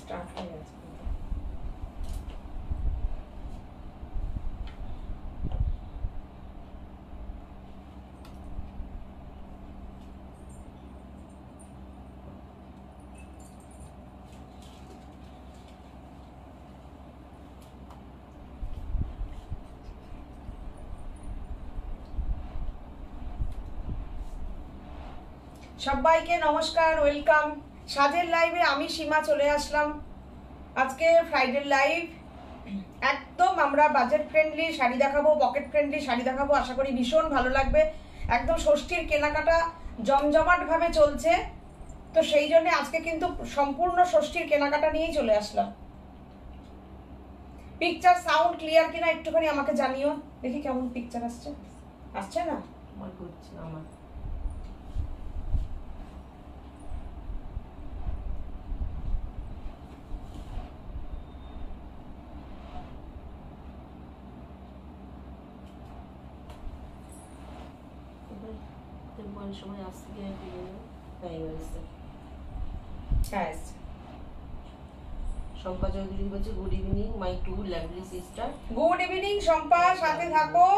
Start হয়ে গেছে। সবাইকে নমস্কার, ওয়েলকাম সাজের লাইভে। আমি সীমা চলে আসলাম। আজকে ফ্রাইডে লাইভ, একদম আমরা বাজেট ফ্রেন্ডলি শাড়ি দেখাবো, পকেট ফ্রেন্ডলি শাড়ি দেখাবো। আশা করি ভীষণ ভালো লাগবে। একদম ষষ্ঠীর কেনাকাটা জমজমাট ভাবে চলছে, তো সেই জন্য আজকে কিন্তু সম্পূর্ণ ষষ্ঠীর কেনাকাটা নিয়েই চলে আসলাম। পিকচার সাউন্ড ক্লিয়ার কিনা একটুখানি আমাকে জানিও, দেখি কেমন পিকচার আসছে। আসছে না? আমার করছে আমার সময় আসতে গিয়ে তাই হয়েছে। হ্যাঁ, শম্পা চৌধুরী বলছে good evening my two lovely sister. Good evening Shampa, সাথে থাকো।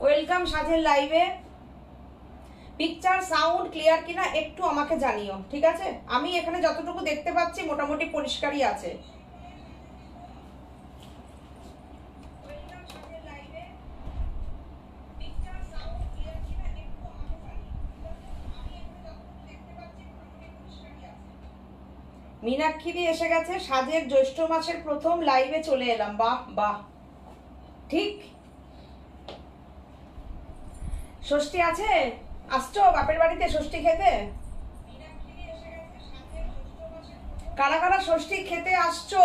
ওয়েলকাম সাজের লাইভে। পিকচার সাউন্ড ক্লিয়ার কিনা একটু আমাকে জানিও, ঠিক আছে? আমি এখানে যতটুকু দেখতে পাচ্ছি মোটামুটি পরিষ্কারই আছে। মীনাক্ষী এসে গেছে। সাজের জ্যৈষ্ঠ মাসের প্রথম লাইভে চলে এলাম। বাহ বাহ, ঠিক। ষষ্ঠী আছে, আসছো বাপের বাড়িতে ষষ্ঠী খেতে? কারা কারা ষষ্ঠী খেতে আসছো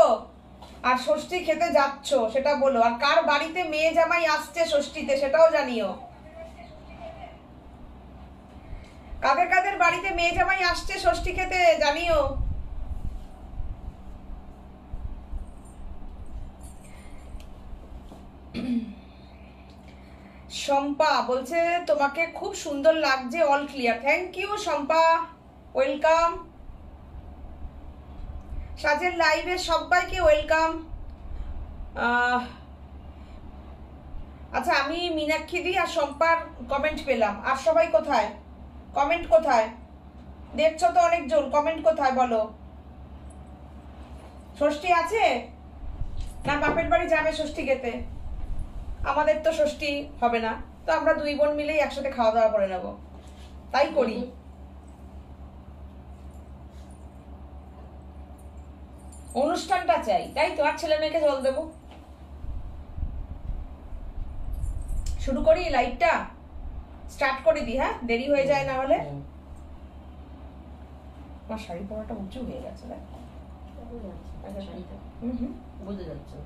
আর ষষ্ঠী খেতে যাচ্ছ সেটা বলো। আর কার বাড়িতে মেয়ে জামাই আসছে ষষ্ঠীতে সেটাও জানিও। কাদের কাদের বাড়িতে মেয়ে জামাই আসছে ষষ্ঠী খেতে জানিও। শম্পা বলছে তোমাকে খুব সুন্দর লাগছে, all clear. Thank you Shampa, welcome সাজের লাইভে। সবাইকে ওয়েলকাম। আচ্ছা, আমি মীনাক্ষী দি আর শম্পার কমেন্ট পেলাম। আর সবাই কোথায়? কমেন্ট কোথায়? দেখছো তো অনেকজন, কমেন্ট কোথায় বলো। ষষ্ঠী আছে না বাপের বাড়ি যাবে ষষ্ঠী খেতে? আমাদের তো ষষ্ঠী হবে না, তো আমরা দুই বোন মিলেই একসাথে খাওয়া দাওয়া করে নেব, তাই করি। অনুষ্ঠানটা চাই, তাই তো। আর ছেলে মেয়েকে জল দেবো। শুরু করি লাইভটা, স্টার্ট করে দিই। হ্যাঁ, দেরি হয়ে যায় না হলে। আমার শাড়ি পরাটা উঁচু হয়ে গেছে। বুঝে যাচ্ছে।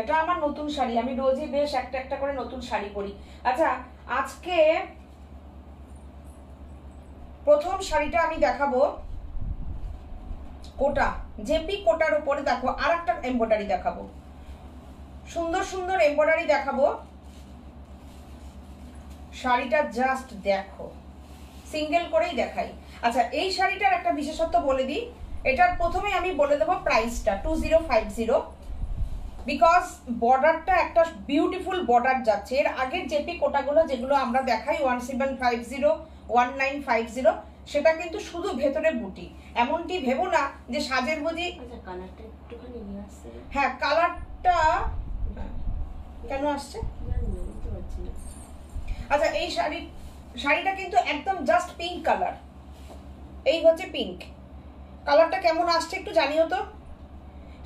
এটা আমার নতুন শাড়ি, আমি রোজই বেশ একটা একটা করে নতুন শাড়ি পরি। আচ্ছা, আজকে প্রথম শাড়িটা আমি দেখাবো কোটা, জেপি কোটার উপরে। দেখো আর একটা এমব্রয়ডারি দেখাবো, সুন্দর সুন্দর এমব্রয়ডারি দেখাবো। শাড়িটা জাস্ট দেখো, সিঙ্গেল করেই দেখাই। আচ্ছা, এই শাড়িটার একটা বিশেষত্ব বলে দিই। এটার প্রথমে আমি বলে দেবো প্রাইসটা 2050, বিকজ বর্ডারটা একটা বিউটিফুল বর্ডার যাচ্ছে। এর আগের জেপি কোটাগুলো যেগুলো আমরা দেখাই 1750, 1950, সেটা কিন্তু শুধু ভেতরে বুটি। এমনটি ভেবো না যে সাজের বুঝি। কালারটা একটুখানি নিয়ে আসছে। হ্যাঁ, কালারটা কেন আসছে? আচ্ছা, এই শাড়িটা কিন্তু একদম জাস্ট পিঙ্ক কালার। এই হচ্ছে পিঙ্ক কালারটা। কেমন আসছে একটু জানিও তো।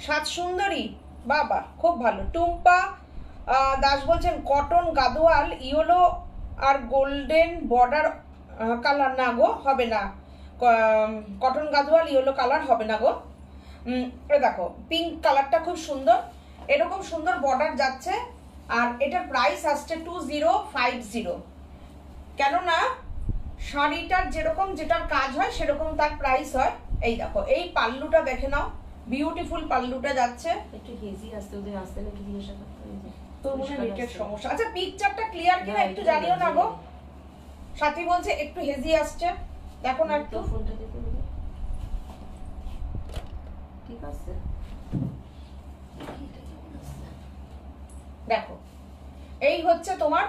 সাজ সুন্দরী, বাবা খুব ভালো। টুম্পা দাস বলছেন কটন গাদোয়াল ইয়েলো আর গোল্ডেন বর্ডার কালার। না গো, হবে না। কটন গাদোয়াল ইয়েলো কালার হবে না গো। দেখো পিঙ্ক কালারটা খুব সুন্দর। এরকম সুন্দর বর্ডার যাচ্ছে আর এটার প্রাইস আসছে 2050। কেননা শাড়িটার যেরকম যেটার কাজ হয় সেরকম তার প্রাইস হয়। এই দেখো এই পাল্লুটা দেখে নাও, বিউটিফুল পাল্লুটা যাচ্ছে। একটু হেজি আসতে ওদের আসতে নাকি জিজ্ঞাসা করতে হবে। তোর মনে নেটের সমস্যা। আচ্ছা পিকচারটা ক্লিয়ার কিনা একটু জানিও না গো। সাথী বলছে একটু হেজি আসছে, দেখো না একটু ফোনটা দেখে নিবে। ঠিক আছে, দেখো এই হচ্ছে তোমার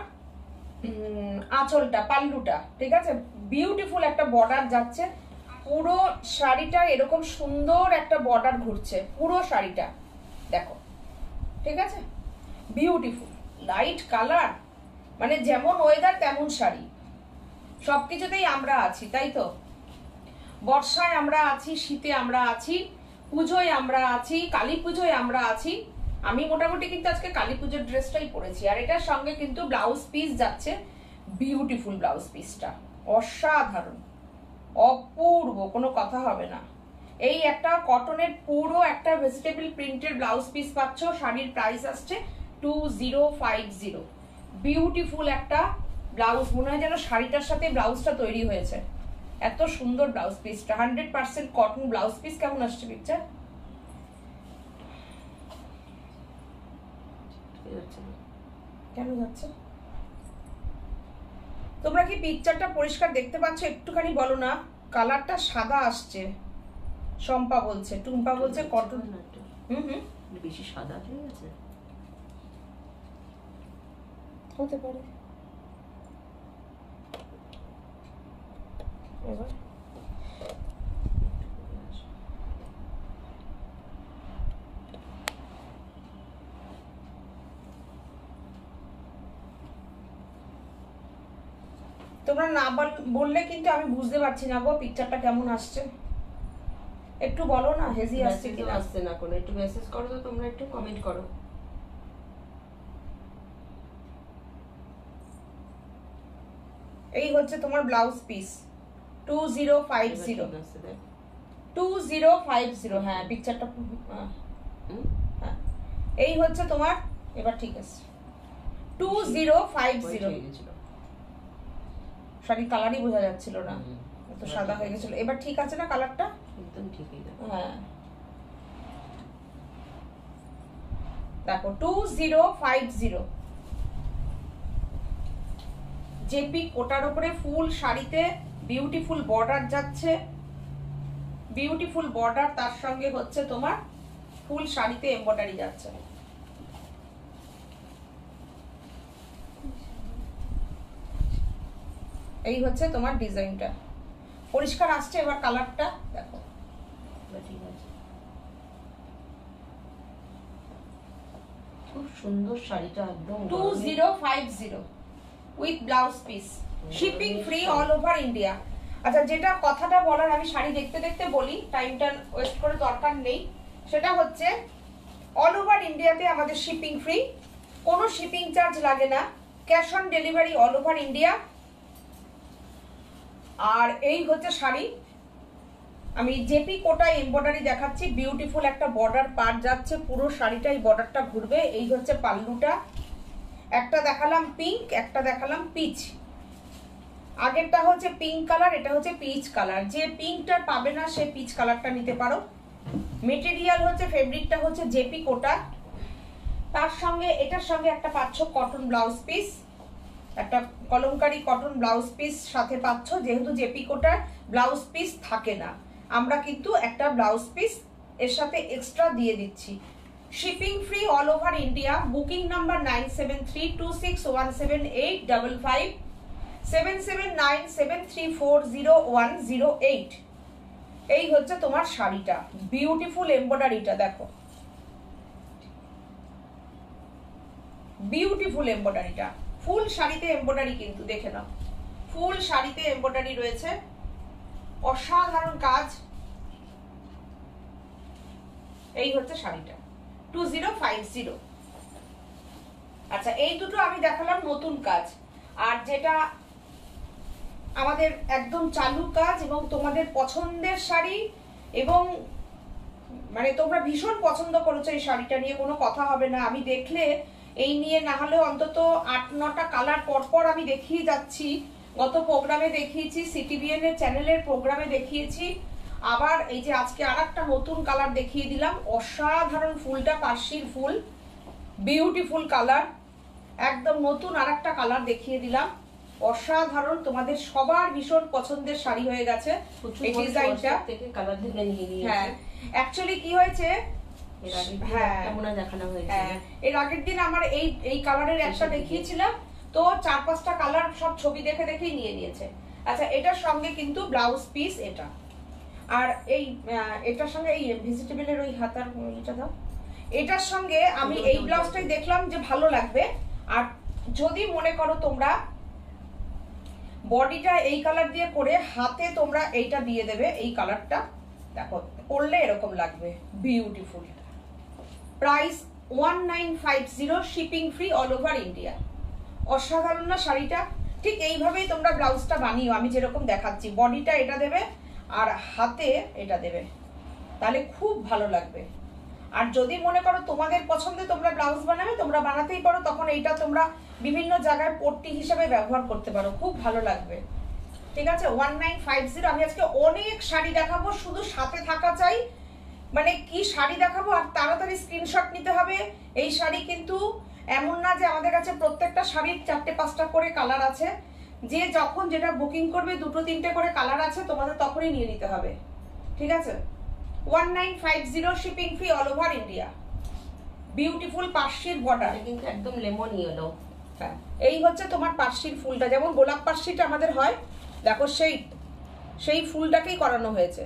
আঁচলটা, পাল্লুটা, ঠিক আছে। বিউটিফুল একটা বর্ডার যাচ্ছে, পুরো শাড়িটা এরকম সুন্দর একটা বর্ডার ঘুরছে পুরো শাড়িটা, দেখো, ঠিক আছে। বিউটিফুল লাইট কালার, মানে যেমন ওয়েদার তেমন শাড়ি, সবকিছুতেই আমরা আছি, তাই তো। বর্ষায় আমরা আছি, শীতে আমরা আছি, পুজোয় আমরা আছি, কালী পুজোয় আমরা আছি। আমি মোটামুটি কিন্তু আজকে কালী পুজোর ড্রেসটাই পরেছি। আর এটার সঙ্গে কিন্তু ব্লাউজ পিস যাচ্ছে, বিউটিফুল ব্লাউজ পিসটা, অসাধারণ, অপূর্ব, কোনো কথা হবে না। এই একটা কটনের পুরো একটা ভেজিটেবল প্রিন্টের ব্লাউজ পিস পাচ্ছ, শাড়ির প্রাইস আসছে 2050। বিউটিফুল একটা ব্লাউজ, মনে হয় যেন শাড়িটার সাথে ব্লাউজটা তৈরি হয়েছে, এত সুন্দর ব্লাউজ পিসটা। 100% কটন ব্লাউজ পিস। কেমন আসছে পিকচার? কেন যাচ্ছে? তোমরা কি পিকচারটা পরিষ্কার দেখতে পাচ্ছ? একটুখানি বলো না। কালারটা সাদা আসছে, শম্পা বলছে, টুম্পা বলছে কটন। বেশি সাদা হয়ে গেছে, হতে পারে। এবার তোমরা না বললে কিন্তু আমি বুঝতে পারছি না গো পিকচারটা কেমন আসছে। একটু বলো না হেজি আসছে কিনা। আসছে না কোনো, একটু মেসেজ করো তো, তোমরা একটু কমেন্ট করো। এই হচ্ছে তোমার ব্লাউজ পিস 2050। 2050, হ্যাঁ পিকচারটা, হ্যাঁ এই হচ্ছে তোমার, এবার ঠিক আছে 2050। শাড়ি কালারই বোঝা যাচ্ছিল না, এত সাদা হয়ে গেছিল। এবার ঠিক আছে না কালারটা? একদম ঠিকই। হ্যাঁ দেখো 2050। জেপি কোটার উপরে ফুল শাড়িতে বিউটিফুল বর্ডার যাচ্ছে, বিউটিফুল বর্ডার, তার সঙ্গে হচ্ছে তোমার ফুল শাড়িতে এমব্রয়ডারি যাচ্ছে। এই হচ্ছে তোমার ডিজাইনটা, পরিষ্কার আসছে। এবার কালারটা দেখো, ঠিক আছে, খুব সুন্দর শাড়িটা, একদম 2050 with blouse piece, shipping free all over India. আচ্ছা যেটা কথাটা বলার, আমি শাড়ি দেখতে দেখতে বলি, টাইমটা ওয়েস্ট করে দরকার নেই। সেটা হচ্ছে অল ওভার ইন্ডিয়াতে আমাদের শিপিং ফ্রি, কোনো শিপিং চার্জ লাগে না, cash on delivery all over India. আর এই হচ্ছে শাড়ি, আমি জেপি কোটায় এমব্রয়ডারি দেখাচ্ছি, বিউটিফুল একটা বর্ডার পার্ট যাচ্ছে পুরো শাড়িটাই, বর্ডারটা ঘুরবে। এই হচ্ছে পাল্লুটা, একটা দেখালাম পিঙ্ক, একটা দেখালাম পিচ। আগেরটা হচ্ছে পিঙ্ক কালার, এটা হচ্ছে পিচ কালার। যে পিঙ্কটা পাবে না সে পিচ কালারটা নিতে পারো। মেটেরিয়াল হচ্ছে, ফেব্রিকটা হচ্ছে জেপি কোটা। তার সঙ্গে এটার সঙ্গে একটা পাচ্ছ কটন ব্লাউজ পিস, একটা কলমকারি কটন ব্লাউজ পিস সাথে পাচ্ছ। যেহেতু জেপি কোটার ব্লাউজ পিস থাকে না, আমরা কিন্তু একটা ব্লাউজ পিস এর সাথে এক্সট্রা দিয়ে দিচ্ছি। Shipping free all over India. Booking number 9732617855, 7797340108। এই হচ্ছে তোমার শাড়িটা, বিউটিফুল এমব্রয়ডারিটা দেখো, বিউটিফুল এমব্রয়ডারিটা, ফুল শাড়িতে এমব্রয়ডারি কিন্তু দেখে নাও, ফুল শাড়িতে এমব্রয়ডারি রয়েছে, অসাধারণ কাজ। এই হচ্ছে শাড়িটা 2050। আচ্ছা এই দুটো আমি দেখালাম নতুন কাজ, আর যেটা আমাদের একদম চালু কাজ এবং তোমাদের পছন্দের শাড়ি এবং মানে তোমরা ভীষণ পছন্দ করেছো এই শাড়িটা নিয়ে, কোনো কথা হবে না। আমি দেখলে এই নিয়ে না হলেও অন্তত 8-9টা কালার পরপর আমি দেখিয়ে যাচ্ছি। গত প্রোগ্রামে দেখিয়েছি, সিটিবিএন এর চ্যানেলের প্রোগ্রামে দেখিয়েছি, আবার এই যে আজকে আরেকটা নতুন কালার দেখিয়ে দিলাম। অসাধারণ ফুলটা পার্সির ফুল, বিউটিফুল কালার, একদম নতুন আরেকটা কালার দেখিয়ে দিলাম। অসাধারণ, তোমাদের সবার ভীষণ পছন্দের শাড়ি হয়ে গেছে এই ডিজাইনটা। হ্যাঁ অ্যাকচুয়ালি কি হয়েছে, এর আগের দিন আমার এই কালারের একটা দেখিয়েছিলাম, তো 4-5টা কালার সব ছবি দেখে দেখেই নিয়ে নিয়েছে। আচ্ছা এটার সঙ্গে কিন্তু ব্লাউজ পিস এটা, আর এই এটার সঙ্গে এই ভেজিটেবলের ওই হাতার এটা দাও, এটার সঙ্গে আমি এই ব্লাউজটাই দেখলাম যে ভালো লাগবে। আর যদি মনে করো তোমরা বডিটা এই কালার দিয়ে করে হাতে তোমরা এইটা দিয়ে দেবে, এই কালারটা দেখো পরলে এরকম লাগবে, beautiful. Price 1950, shipping free all over India. অসাধারণ না শাড়িটা? ঠিক এইভাবেই তোমরা ব্লাউজটা বানিও, আমি যেরকম দেখাচ্ছি। বডিটা এটা দেবে আর হাতে এটা দেবে, তাহলে খুব ভালো লাগবে। আর যদি মনে করো তোমাদের পছন্দে তোমরা ব্লাউজ বানাবে, তোমরা বানাতেই পারো, তখন এইটা তোমরা বিভিন্ন জায়গায় পট্টি হিসেবে ব্যবহার করতে পারো, খুব ভালো লাগবে। ঠিক আছে, 1950। আমি আজকে অনেক শাড়ি দেখাবো, শুধু সাথে থাকা চাই। মানে কি শাড়ি দেখাবো আর তাড়াতাড়ি স্ক্রিনশট নিতে হবে। এই শাড়ি কিন্তু এমন না যে আমাদের কাছে প্রত্যেকটা শাড়ির 4-5টা করে কালার আছে, যে যখন যেটা বুকিং করবে 2-3টে করে কালার আছে, তোমাদের তখনই নিয়ে নিতে হবে। ঠিক আছে, 1950, shipping free all over India. Beautiful পার্সির বর্ডার, কিন্তু একদম লেমন ইয়েলো। হ্যাঁ এই হচ্ছে তোমার পার্সির ফুলটা, যেমন গোলাপ পার্সিটা আমাদের হয়, দেখো সেই ফুলটাকেই করানো হয়েছে।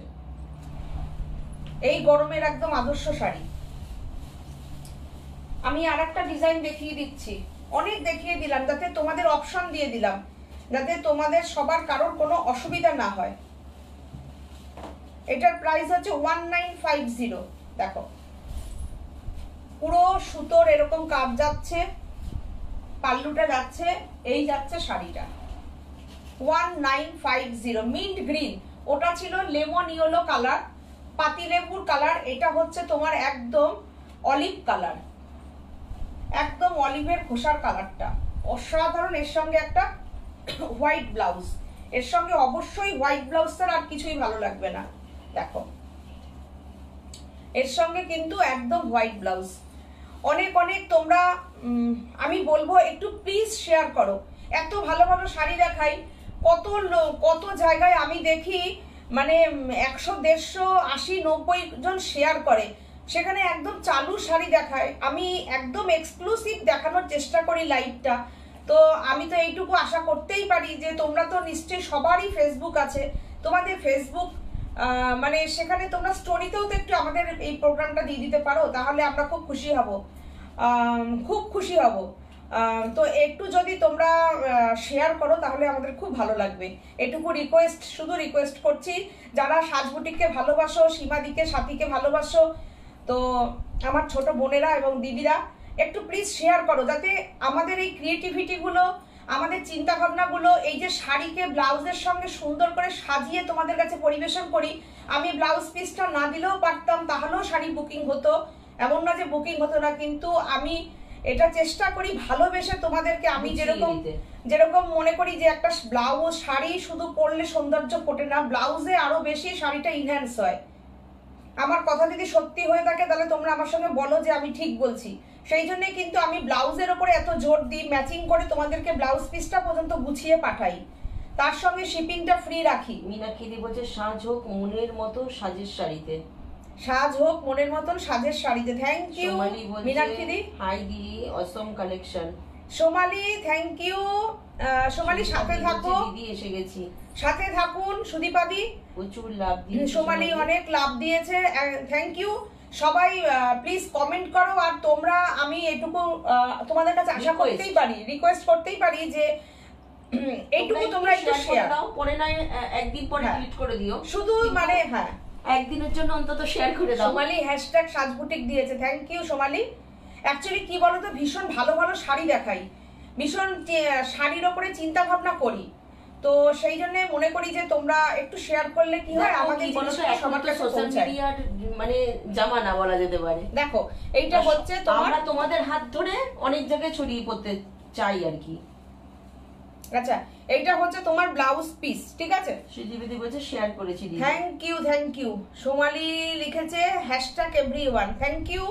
এই গরমের একদম আদর্শ শাড়ি। আমি আরেকটা ডিজাইন দেখিয়ে দিচ্ছি, অনেক দেখিয়ে দিলাম যাতে তোমাদের অপশন দিয়ে দিলাম, যাতে তোমাদের সবার কারোর কোনো অসুবিধা না হয়। এটার প্রাইস হচ্ছে 1950। দেখো পুরো সুতোর এরকম কাপ যাচ্ছে, পাল্লুটা যাচ্ছে, এই যাচ্ছে শাড়িটা। 1950, মিন্ট গ্রিন, ওটা ছিল লেমন ইয়েলো কালার, পাতিলেবুর কালার, এটা হচ্ছে তোমার একদম অলিভ কালার, একদম অলিভের খোসার কালারটা অসাধারণ। এর সঙ্গে একটা হোয়াইট ব্লাউজ, এর সঙ্গে অবশ্যই হোয়াইট ব্লাউজ ছাড়া আর কিছুই ভালো লাগবে না। দেখো এর সঙ্গে কিন্তু একদম হোয়াইট ব্লাউজ। অনেক অনেক তোমরা আমি বলবো একটু প্লিজ শেয়ার করো। এত ভালো ভালো শাড়ি দেখাই, কত জায়গায় আমি দেখি মানে 100, 150, 80, 90 জন শেয়ার করে, সেখানে একদম চালু শাড়ি দেখায়। আমি একদম এক্সক্লুসিভ দেখানোর চেষ্টা করি লাইভটা। তো আমি তো এইটুকু আশা করতেই পারি যে তোমরা তো নিশ্চয়ই সবারই ফেসবুক আছে, তোমাদের ফেসবুক মানে সেখানে তোমরা স্টোরিতেও তো একটু আমাদের এই প্রোগ্রামটা দিয়ে দিতে পারো, তাহলে আমরা খুব খুশি হব, খুব খুশি হব। তো একটু যদি তোমরা শেয়ার করো তাহলে আমাদের খুব ভালো লাগবে। এটুকু রিকোয়েস্ট, শুধু রিকোয়েস্ট করছি, যারা সাজবুটিককে ভালোবাসো, সীমাদিকে, সাথীকে ভালোবাসো, তো আমার ছোট বোনেরা এবং দিদিরা একটু প্লিজ শেয়ার করো, যাতে আমাদের এই ক্রিয়েটিভিটিগুলো, আমাদের চিন্তা ভাবনাগুলো, এই যে শাড়িকে ব্লাউজের সঙ্গে সুন্দর করে সাজিয়ে তোমাদের কাছে পরিবেশন করি। আমি ব্লাউজ পিসটা না দিলেও পারতাম, তাহলেও শাড়ি বুকিং হতো, এমন না যে বুকিং হতো না, কিন্তু আমি এটা চেষ্টা করি ভালোবেসে তোমাদেরকে। আমি যেরকম মনে করি যে একটা ব্লাউজ শাড়ি শুধু পরলে সৌন্দর্য ফোটে না, ব্লাউজে আরো বেশি শাড়িটা ইনহ্যান্স হয়। আমার কথা যদি সত্যি হয়ে থাকে তাহলে তোমরা আমার সঙ্গে বলো যে আমি ঠিক বলছি। সেই জন্য কিন্তু আমি ব্লাউজের ওপরে এত জোর দিই, ম্যাচিং করে তোমাদেরকে ব্লাউজ পিসটা পর্যন্ত গুছিয়ে পাঠাই, তার সঙ্গে শিপিংটা ফ্রি রাখি। মীনাক্ষী বলছে সাজ হোক মনের মতো সাজের শাড়িতে, সাজ হোক মনের মতন সাজের শাড়িতে। থ্যাংক ইউ মীনাক্ষী দি। হাই দি, awesome collection. Somali thank you. Somali সাথে থাকো, দিদি এসে গেছি, সাথে থাকুন। সুদীপাদি প্রচুর লাভ দিয়েছে, সোমালি অনেক লাভ দিয়েছে, থ্যাংক ইউ। সবাই প্লিজ কমেন্ট করো। আর তোমরা, আমি এটুকু তোমাদের কাছে আশা করতেই পারি, রিকোয়েস্ট করতেই পারি যে এইটুকু তোমরা একটু শেয়ার দাও, পরে নয় একদিন পরে ডিলিট করে দিও, শুধু মানে হ্যাঁ একদিনের জন্য অন্তত শেয়ার করে দাও। সোমালি হ্যাশট্যাগ সাজবুটিক দিয়েছে, থ্যাংক ইউ সোমালি। অ্যাকচুয়ালি কি বলতো, ভীষণ ভালো ভালো শাড়ি দেখাই, ভীষণ শাড়ির ওপরে চিন্তা ভাবনা করি, তো সেই জন্য মনে করি যে তোমরা একটু শেয়ার করলে কি হয়, আমাদের সবার কাছে সোশ্যাল মিডিয়ার মানে জামানা বলা যেতে পারে। দেখো এইটা হচ্ছে আমরা তোমাদের হাত ধরে অনেক জায়গায় ছড়িয়ে পড়তে চাই আর কি। আচ্ছা এইটা হচ্ছে তোমার ব্লাউজ পিস, ঠিক আছে? সুদীপদি বলছে শেয়ার করেছি। Thank you. সোমালি লিখেছে #everyone, থ্যাংক ইউ।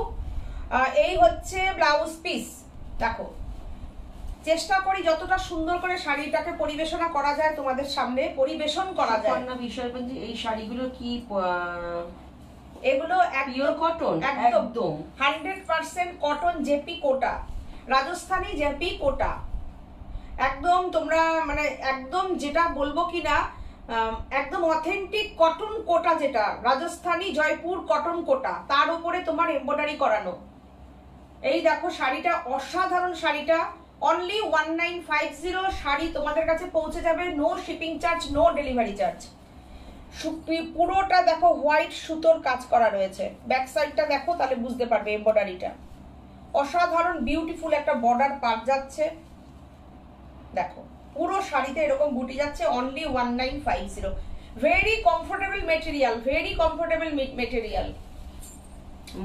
এই হচ্ছে ব্লাউজ পিস। দেখো চেষ্টা করি যতটা সুন্দর করে শাড়িটাকে পরিবেশনা করা যায়, তোমাদের সামনে পরিবেশন করা যায়। বিষয় বলছি এই শাড়িগুলো কি এগুলো পিওর কটন, একদম 100% কটন জেপি কোটা, রাজস্থানী জেপি কোটা, একদম তোমরা মানে একদম যেটা বলবো কিনা একদম অথেন্টিক কটন কোটা, যেটা রাজস্থানী জয়পুর কটন কোটা, তার উপরে তোমার এমব্রয়ডারি করানো। এই দেখো শাড়িটা অসাধারণ, শাড়িটা অনলি 1950 শাড়ি তোমাদের কাছে পৌঁছে যাবে, no shipping charge, no delivery charge. পুরোটা দেখো হোয়াইট সুতোর কাজ করা রয়েছে, ব্যাক সাইডটা দেখো তাহলে বুঝতে পারবে এমব্রয়ডারিটা অসাধারণ বিউটিফুল একটা বর্ডার পার যাচ্ছে। দেখো পুরো শাড়িতে এরকম বুটি যাচ্ছে, only 1950। Very comfortable material, very comfortable material.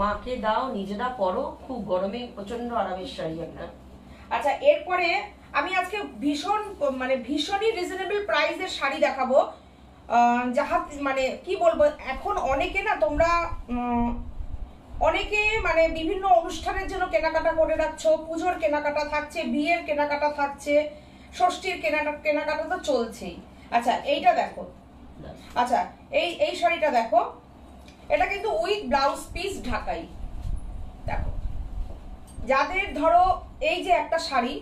মাকে দাও, নিজেরা পরো, খুব গরমে প্রচন্ড আরামের শাড়ি একটা। আচ্ছা এরপরে আমি আজকে ভীষণই রিজনেবল প্রাইসের শাড়ি দেখাবো, যাহা মানে কি বলবো, এখন অনেকে না তোমরা অনেকে মানে বিভিন্ন অনুষ্ঠানের জন্য কেনাকাটা করে রাখছো, পুজোর কেনাকাটা থাকছে, বিয়ের কেনাকাটা থাকছে, ষষ্ঠীর কেনাকাটা তো চলছেই। আচ্ছা এইটা দেখো, আচ্ছা এই শাড়িটা দেখো, এটা কিন্তু উইথ ব্লাউজ পিস ঢাকাই। দেখো যাদের ধরো এই যে একটা শাড়ি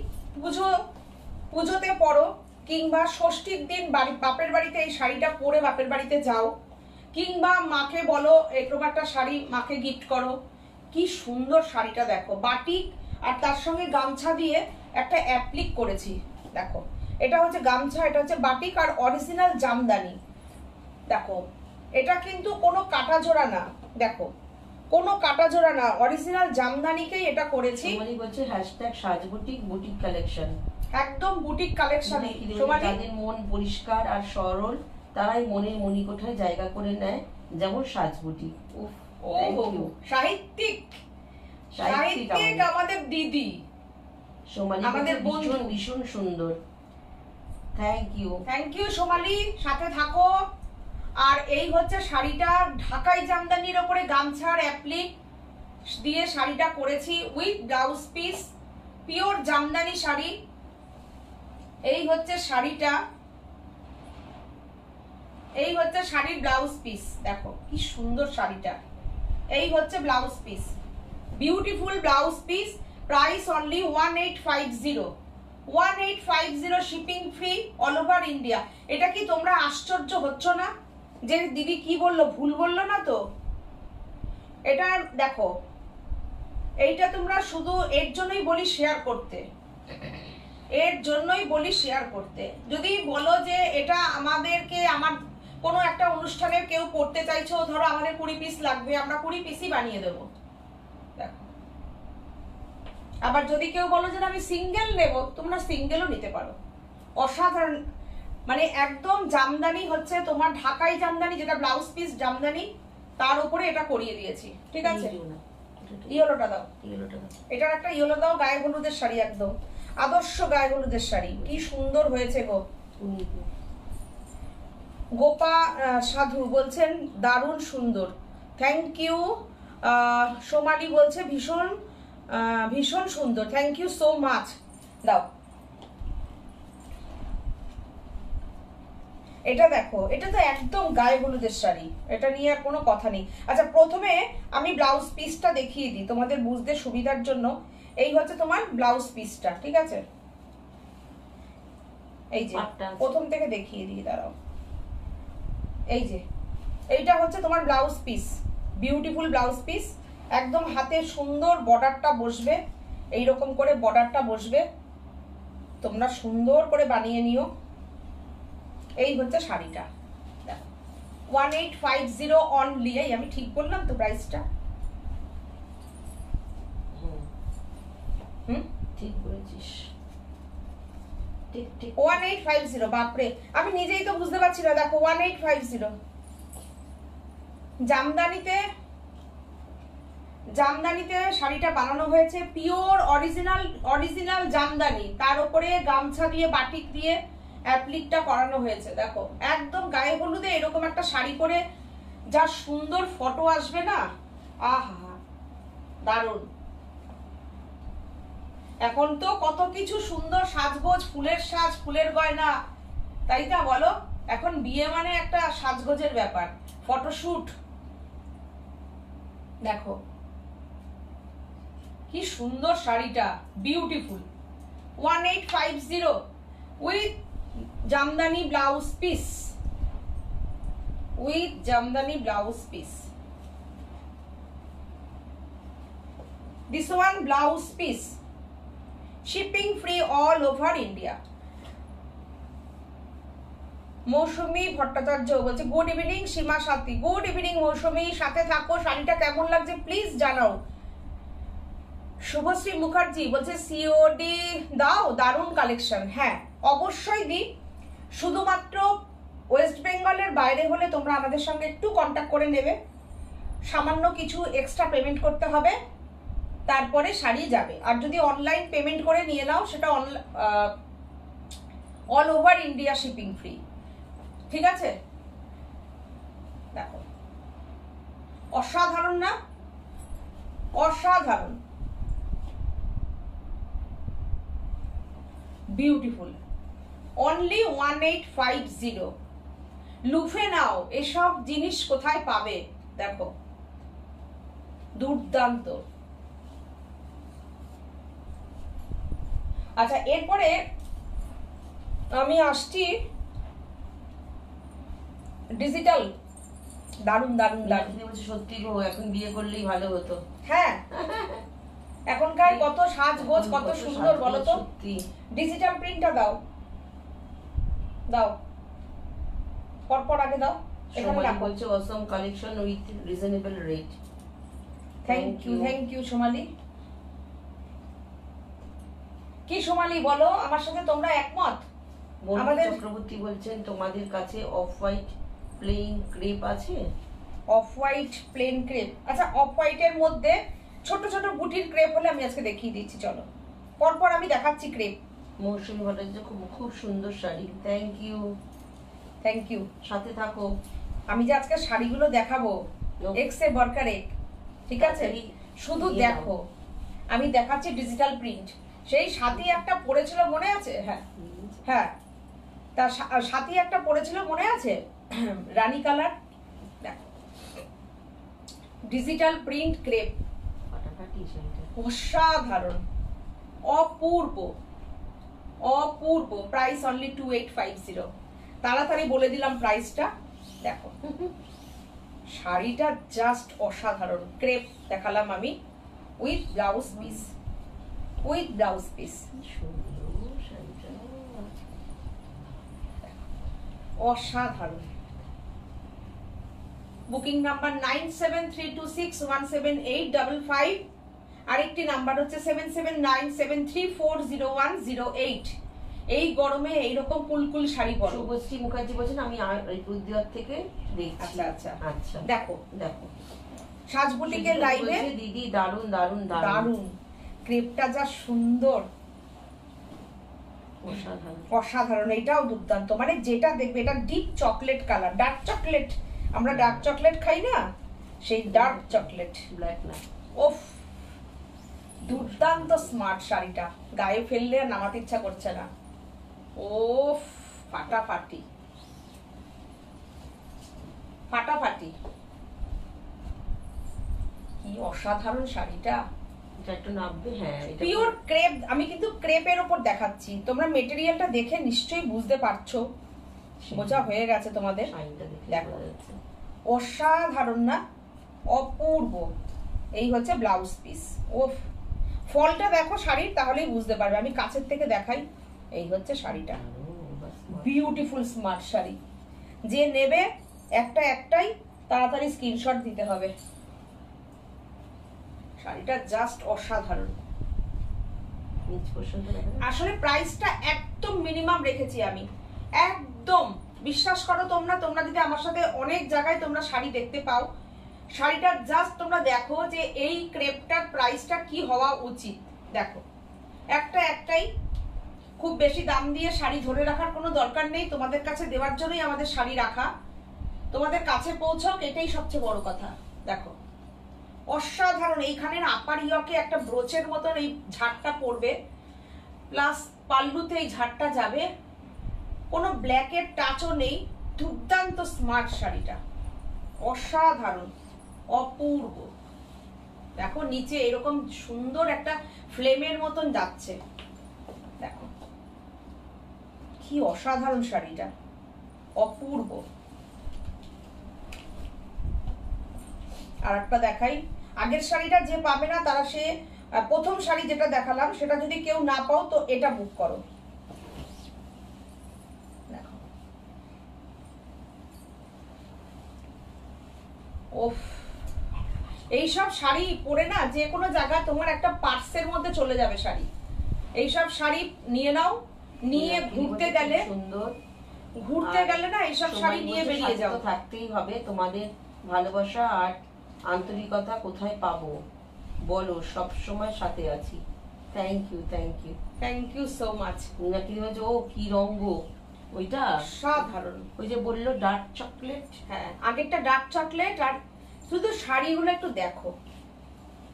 পুজোতে পরো, কিংবা ষষ্ঠীর দিন বাপের বাড়িতে এই শাড়িটা পরে বাপের বাড়িতে যাও, কিংবা মাকে বলো এরকম একটা শাড়ি মাকে গিফট করো, কি সুন্দর শাড়িটা দেখো, বাটিক আর তার সঙ্গে গামছা দিয়ে একটা অ্যাপ্লিক করেছি। দেখো এটা হচ্ছে গামছা, এটা হচ্ছে বাটিক আর অরিজিনাল জামদানি। দেখো এটা কিন্তু কোনো কাটা জোড়া না, দেখো কোনো কাটা জোড়া না, অরিজিনাল জামদানিকেই এটা করেছি। সোমালি বলছে #সাজবুটিক বুটিক কালেকশন, একদম বুটিক কালেকশন। যাদের মন পরিষ্কার আর সরল তারাই মনের মণিকোঠায় জায়গা করে নেয়, যেমন সাজবুটিক। সাহিত্যিক আমাদের দিদি সোমালি আমাদের ভীষণ সুন্দর। থ্যাংক ইউ সোমালি, সাথে থাকো। আর এই হচ্ছে শাড়িটা ঢাকাই জামদানির উপরে গামছার অ্যাপ্লিক দিয়ে শাড়িটা করেছি with blouse piece, pure Jamdani sari. এই হচ্ছে শাড়িটা, এই হচ্ছে শাড়ির ব্লাউজ পিস। দেখো কি সুন্দর শাড়িটা, এই হচ্ছে blouse piece, beautiful blouse piece. Price only 1850 shipping free all over India. এটা কি তোমরা আশ্চর্য হচ্ছ না যে দিদি কি বললো, ভুল বললো না তো? এটা দেখো, এইটা তোমরা শুধু এর জন্যই বলি শেয়ার করতে, এর জন্যই বলি শেয়ার করতে। যদি বলো যে এটা আমাদেরকে আমার কোনো একটা অনুষ্ঠানে কেউ করতে চাইছো, ধরো আমাদের 20 পিস লাগবে, আমরা 20 পিসই বানিয়ে দেবো। দেখো আবার যদি কেউ বলো যে আমি সিঙ্গেল নেব, তোমরা সিঙ্গেলও নিতে পারো। অসাধারণ মানে একদম জামদানি হচ্ছে তোমার ঢাকাই জামদানি, যেটা ব্লাউজ পিস জামদানি, তার উপরে এটা করিয়ে দিয়েছি। ঠিক আছে, ইয়েলোটা দাও, এটার একটা ইয়েলো দাও। গায়ে হলুদের শাড়ি, একদম আদর্শ গায়ে হলুদের শাড়ি, কি সুন্দর হয়েছে গো। গোপা সাধু বলছেন দারুণ সুন্দর, থ্যাংক ইউ। সোমালি বলছে ভীষণ সুন্দর, থ্যাংক ইউ সো মাচ। দাও এটা দেখো, এটা তো একদম গায়ে হলুদের শাড়ি, এটা নিয়ে আর কোনো কথা নেই। আচ্ছা প্রথমে আমি ব্লাউজ পিসটা দেখিয়ে দিই তোমাদের বুঝতে সুবিধার জন্য। এই হচ্ছে তোমার ব্লাউজ পিসটা, ঠিক আছে? এই যে প্রথম থেকে দেখিয়ে দিই, দাঁড়াও। এই যে এইটা হচ্ছে তোমার blouse piece, beautiful blouse piece, একদম হাতে সুন্দর বর্ডারটা বসবে, এইরকম করে বর্ডারটা বসবে, তোমরা সুন্দর করে বানিয়ে নিও। এই হচ্ছে শাড়িটা, 1850 অনলি। এই আমি ঠিক বললাম তো প্রাইসটা? ঠিক বলেছিস। ঠিক ঠিক 1850 বাপরে, আমি নিজেই তো বুঝতে পারছি না। দেখো 1850 জামদানিতে শাড়িটা বানানো হয়েছে, পিওর অরিজিনাল জামদানি, তার উপরে গামছা দিয়ে বাটিক দিয়ে অ্যাপ্লিকটা করানো হয়েছে। দেখো একদম গায়ে হলুদে এরকম একটা শাড়ি পরে যা সুন্দর ফটো আসবে না, আহা দারুণ। এখন তো কত কিছু সুন্দর সাজগোজ, ফুলের সাজ, ফুলের গয়না, তাই না বলো? এখন বিয়ে মানে একটা সাজগোজের ব্যাপার, ফটোশুট। দেখো কি সুন্দর শাড়িটা, beautiful. 1850 with Jamdani blouse piece, with Jamdani blouse piece. This one blouse piece, shipping free all over India. মৌসুমী ভট্টাচার্য বলছে গুড ইভিনিং সীমা সাথী। গুড ইভিনিং মৌসুমী, সাথে থাকো। শাড়িটা কেমন লাগছে প্লিজ জানাও। শুভশ্রী মুখার্জি বলছে সিওডি দাও, দারুণ কালেকশন। হ্যাঁ অবশ্যই দিই, শুধুমাত্র ওয়েস্ট বেঙ্গলের বাইরে হলে তোমরা আমাদের সঙ্গে একটু কন্ট্যাক্ট করে নেবে, সামান্য কিছু এক্সট্রা পেমেন্ট করতে হবে, তারপরে শাড়ি যাবে। আর যদি অনলাইন পেমেন্ট করে নিয়ে নাও সেটা all over India shipping free, ঠিক আছে? দেখো অসাধারণ না, অসাধারণ, বিউটিফুল। অনলি 1850। লুফে নাও, এসব জিনিস কোথায় পাবে? দেখো দুর্দান্ত। আচ্ছা এরপরে আমি আসছি ডিজিটাল। দারুণ দারুণ দারুণ। সত্যি গো, এখন বিয়ে করলেই ভালো হতো। হ্যাঁ এখনকার কত সাজগোজ, কত সুন্দর বলো তো। ডিজিটাল প্রিন্টটা দাও, দাও পরপর আগে দাও। এখানে বলছে awesome collection with reasonable rate. Thank you Somali. কি সোমালি বলো, আমার সাথে তোমরা একমত? আমাদের চক্রবর্তী বলছেন তোমাদের কাছে অফ হোয়াইট প্লেন ক্রেপ আছে? অফ হোয়াইট প্লেন ক্রেপ, আচ্ছা অফ হোয়াইটের মধ্যে ছোট ছোট বুটির ক্রেপ হলে আমি আজকে দেখিয়ে দিচ্ছি, চলো পরপর আমি দেখাচ্ছি ক্রেপ। মৌসুমী ভট্টাচার্য খুব সুন্দর শাড়ি, থ্যাংক ইউ, সাথে থাকো। আমি যে আজকে শাড়িগুলো দেখাবো এক্সে বরকার এক, ঠিক আছে? শুধু দেখো, আমি দেখাচ্ছি ডিজিটাল প্রিন্ট। সেই সাথী একটা পড়েছিল মনে আছে? হ্যাঁ হ্যাঁ, তার সাথী একটা পড়েছিল মনে আছে, রানী কালার। দেখো ডিজিটাল প্রিন্ট ক্রেপ, অসাধারণ, অপূর্ব অপূর্ব। Price only 2850। তাড়াতাড়ি বলে দিলাম প্রাইসটা। দেখো শাড়িটা জাস্ট অসাধারণ। ক্রেপ দেখালাম আমি with blouse piece, with blouse piece, অসাধারণ। বুকিং নাম্বার 9732617855, আরেকটি নাম্বার হচ্ছে 7797340108। এই গরমে এইরকম কুলকুল শাড়ি পরো। শুভশ্রী মুখার্জি বলছেন আমি আলিপুরদুয়ার থেকে দেখছি। আচ্ছা আচ্ছা আচ্ছা, দেখো দেখো সাজবুটিকের লাইভে দিদি দারুন দারুন দারুন। ক্রেপটা যা সুন্দর, অসাধারণ। এটাও দুর্দান্ত, মানে যেটা দেখবে এটা deep chocolate colour, dark chocolate. আমরা ডার্ক চকলেট খাই না, সেই ডার্ক চকলেট, ব্ল্যাক না। ওফ দুর্দান্ত স্মার্ট শাড়িটা, গায়ে ফেললে আর নামাতে ইচ্ছা করছে না। ওফ ফাটাফাটি ফাটাফাটি, কি অসাধারণ শাড়িটা। একটু নামবে। হ্যাঁ পিওর ক্রেপ। আমি কিন্তু ক্রেপের উপর দেখাচ্ছি, তোমরা মেটেরিয়ালটা দেখে নিশ্চয়ই বুঝতে পারছো, বোঝা হয়ে গেছে তোমাদের। দেখো অসাধারণ না, অপূর্ব। এই হচ্ছে ব্লাউজ পিস। ওফ ফলটা দেখো শাড়ির, তাহলেই বুঝতে পারবে। আমি কাছের থেকে দেখাই। এই হচ্ছে শাড়িটা, বিউটিফুল স্মার্ট শাড়ি। যে নেবে একটাই তাড়াতাড়ি স্ক্রিনশট দিতে হবে। শাড়িটা জাস্ট অসাধারণ। নিচ পোর্শনটা দেখা যাচ্ছে। আসলে প্রাইসটা একদম মিনিমাম রেখেছি আমি, একদম বিশ্বাস করো তোমরা যদি আমার সাথে অনেক জায়গায় তোমরা শাড়ি দেখতে পাও, শাড়িটা জাস্ট তোমরা দেখো যে এই ক্রেপটার প্রাইসটা কি হওয়া উচিত। দেখো একটাই, খুব বেশি দাম দিয়ে শাড়ি ধরে রাখার কোনো দরকার নেই, তোমাদের কাছে দেওয়ার জন্যই আমাদের শাড়ি রাখা, তোমাদের কাছে পৌঁছক, এটাই সবচেয়ে বড় কথা। দেখো অসাধারণ, এইখানের আপার ইয়কে একটা ব্রোচের মতন এই ঝাড়টা পড়বে, প্লাস পাল্লুতে এই ঝাড়টা যাবে, কোনো ব্ল্যাকের টাচও নেই, দুর্দান্ত স্মার্ট শাড়িটা, অসাধারণ, অপূর্ব। দেখো নিচে এরকম সুন্দর একটা ফ্লেমের মতন যাচ্ছে, দেখো কি অসাধারণ শাড়িটা, অপূর্ব। আর একটা দেখাই, আগের শাড়িটা যে পাবে না তারা সে প্রথম শাড়ি যেটা দেখালাম সেটা যদি কেউ না পাও তো এটা বুক করো। দেখো ওফ, এইসব শাড়ি পরে না যে কোনো জায়গায় তোমার একটা পার্সের মধ্যে চলে যাবে শাড়ি। এইসব শাড়ি নিয়ে নাও, নিয়ে ঘুরতে গেলে, সুন্দর ঘুরতে গেলে না এইসব শাড়ি নিয়ে বেরিয়ে যাও। থাকতেই হবে, তোমাদের ভালোবাসা আর আন্তরিকতা কোথায় পাবো বলো, সব সময় সাথে আছি। Thank you, thank you, thank you so much. নাকি ও কি রঙ ওইটা, সাধারণ, ওই যে বললো ডার্ক চকলেট। হ্যাঁ আগেরটা ডার্ক চকলেট। আর শুধু শাড়িগুলো একটু দেখো,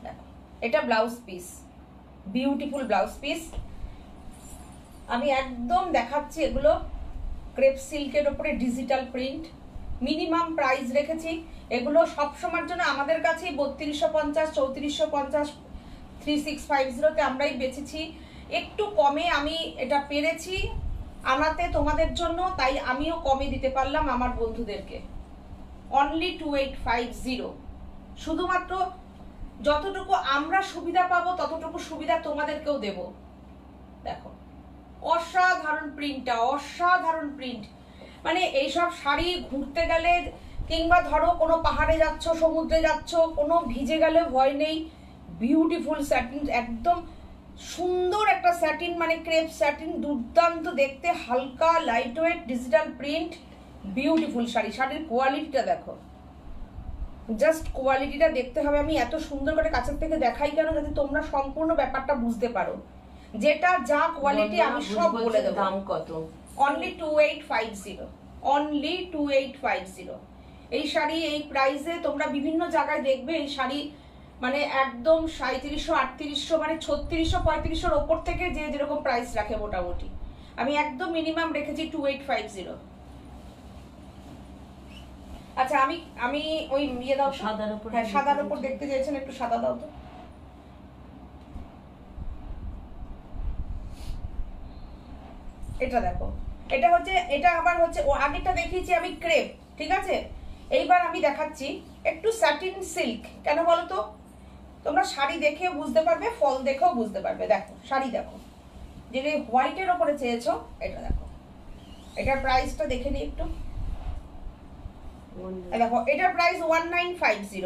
দেখো এটা blouse piece, beautiful blouse piece. আমি একদম দেখাচ্ছি, এগুলো ক্রেপ সিল্কের উপরে ডিজিটাল প্রিন্ট, মিনিমাম প্রাইস রেখেছি। এগুলো সব সময়ের জন্য আমাদের কাছে 3250, 3450, 3650-তে আমরাই বেচেছি। একটু কমে আমি এটা পেরেছি আনাতে তোমাদের জন্য, তাই আমিও কমে দিতে পারলাম আমার বন্ধুদেরকে। অনলি 2850, শুধুমাত্র যতটুকু আমরা সুবিধা পাবো ততটুকু সুবিধা তোমাদেরকেও দেব। দেখো অসাধারণ প্রিন্টটা, অসাধারণ প্রিন্ট। মানে এইসব শাড়ি ঘুরতে গেলে কিংবা ধরো কোনো পাহাড়ে যাচ্ছ, সমুদ্রে যাচ্ছ, কোনো ভিজে গেলে ভয় নেই। বিউটিফুল স্যাটিন, একদম সুন্দর একটা স্যাটিন, মানে ক্রেপ স্যাটিন, দুর্দান্ত দেখতে, হালকা light weight digital print, beautiful sari. শাড়ির কোয়ালিটিটা দেখো, জাস্ট কোয়ালিটিটা দেখতে হবে। আমি এত সুন্দর করে কাছের থেকে দেখাই কেন, যাতে তোমরা সম্পূর্ণ ব্যাপারটা বুঝতে পারো। যেটা যা কোয়ালিটি আমি সব বলে দেবো। দাম কত? Only 2850, only 2850। এই শাড়ি এই প্রাইসে তোমরা বিভিন্ন জায়গায় দেখবে এই শাড়ি, মানে একদম 3700, 3800, মানে 3600, 3500-র ওপর থেকে যে যেরকম প্রাইস রাখে মোটামুটি। আমি একদম মিনিমাম রেখেছি 2850। আচ্ছা আমি ওই ইয়ে দাও, সাদার উপর। হ্যাঁ সাদার উপর দেখতে চাইছেন, একটু সাদা দাও তো। এটা দেখো, এটা হচ্ছে, এটা আবার হচ্ছে, ও আগেরটা দেখিয়েছি আমি ক্রেপ, ঠিক আছে। এইবার আমি দেখাচ্ছি একটু স্যাটিন সিল্ক। কেন বলো তো, তোমরা শাড়ি দেখে বুঝতে পারবে, ফল দেখেও বুঝতে পারবে। দেখো শাড়ি দেখো, যে হোয়াইটের ওপরে চেয়েছো, এটা দেখো, এটার প্রাইসটা দেখে নিই একটু। দেখো এটার প্রাইস 1950,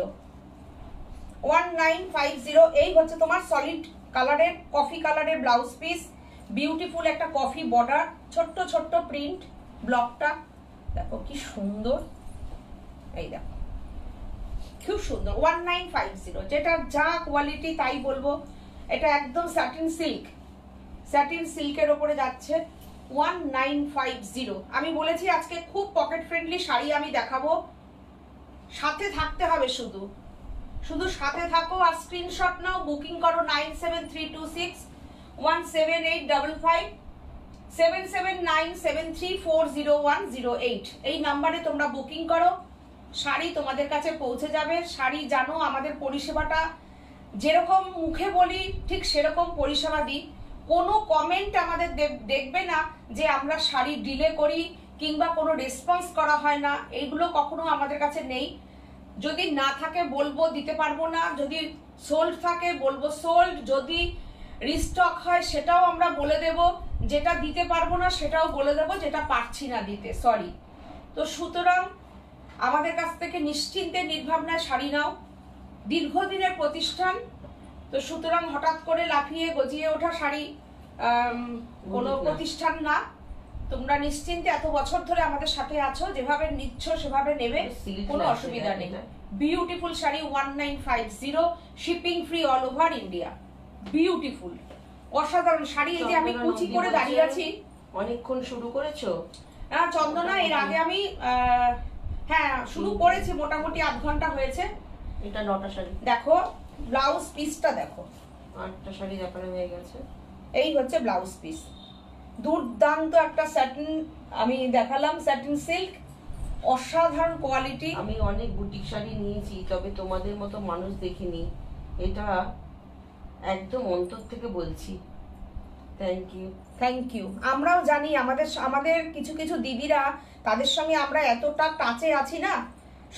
1950। এই হচ্ছে তোমার সলিড কালারের, কফি কালারের ব্লাউজ পিস, বিউটিফুল একটা কফি বর্ডার, ছোট্ট ছোট্ট প্রিন্ট, ব্লকটা দেখো কি সুন্দর। এই দেখো খুব সুন্দর, 1950, যেটা যা কোয়ালিটি তাই বলবো। এটা একদম স্যাটিন সিল্ক, স্যাটিন সিল্কের ওপরে যাচ্ছে 1950। আমি বলেছি আজকে খুব পকেট ফ্রেন্ডলি শাড়ি আমি দেখাবো, সাথে থাকতে হবে, শুধু শুধু সাথে থাকো আর স্ক্রিনশট নাও, বুকিং করো 9732617855, 7797340108। এই নাম্বারে তোমরা বুকিং করো, শাড়ি তোমাদের কাছে পৌঁছে যাবে। শাড়ি জানো আমাদের পরিষেবাটা যেরকম মুখে বলি ঠিক সেরকম পরিষেবা দিই। কোনো কমেন্ট আমাদের দেখবে না যে আমরা শাড়ি ডিলে করি কিংবা কোনো রেসপন্স করা হয় না, এইগুলো কখনো আমাদের কাছে নেই। যদি না থাকে বলবো দিতে পারবো না, যদি সোল্ড থাকে বলবো সোল্ড, যদি রিস্টক হয় সেটাও আমরা বলে দেব, যেটা দিতে পারবো না সেটাও বলে দেব, যেটা পারছি না দিতে, সরি। তো সুতরাং আমাদের কাছ থেকে নিশ্চিন্তে নির্ভাবনায় শাড়ি নাও, দীর্ঘদিনের প্রতিষ্ঠান। তো সুতরাং হঠাৎ করে লাফিয়ে গজিয়ে ওঠা শাড়ি কোনো প্রতিষ্ঠান না। তোমরা নিশ্চিন্তে এত বছর ধরে আমাদের সাথে আছো, যেভাবে নিচ্ছ সেভাবে নেবে, কোনো অসুবিধা নেই। Beautiful sari 1950, shipping free all over India. Beautiful, অসাধারণ শাড়ি। এই যে আমি কুচি করে দাঁড়িয়ে আছি। অনেকক্ষণ শুরু করেছো? হ্যাঁ চন্দনা, এর আগে আমি হ্যাঁ শুরু করেছি, মোটামুটি 8 ঘন্টা হয়েছে। এটা 9টা শাড়ি। দেখো ব্লাউজ পিসটা দেখো, 8টা শাড়ি দেখানো হয়ে গেছে। এই হচ্ছে ব্লাউজ পিস। দুর্দান্ত একটা স্যাটিন আমি দেখালাম, স্যাটিন সিল্ক, অসাধারণ কোয়ালিটি। আমি অনেক বুটিক শাড়ি নিয়েছি, তবে তোমাদের মতো মানুষ দেখিনি। এটা একদম অন্তর থেকে বলছি, থ্যাংক ইউ। Thank you. আমরাও জানি আমাদের কিছু কিছু দিদিরা, তাদের সঙ্গে আমরা এতটা টাচে আছি না,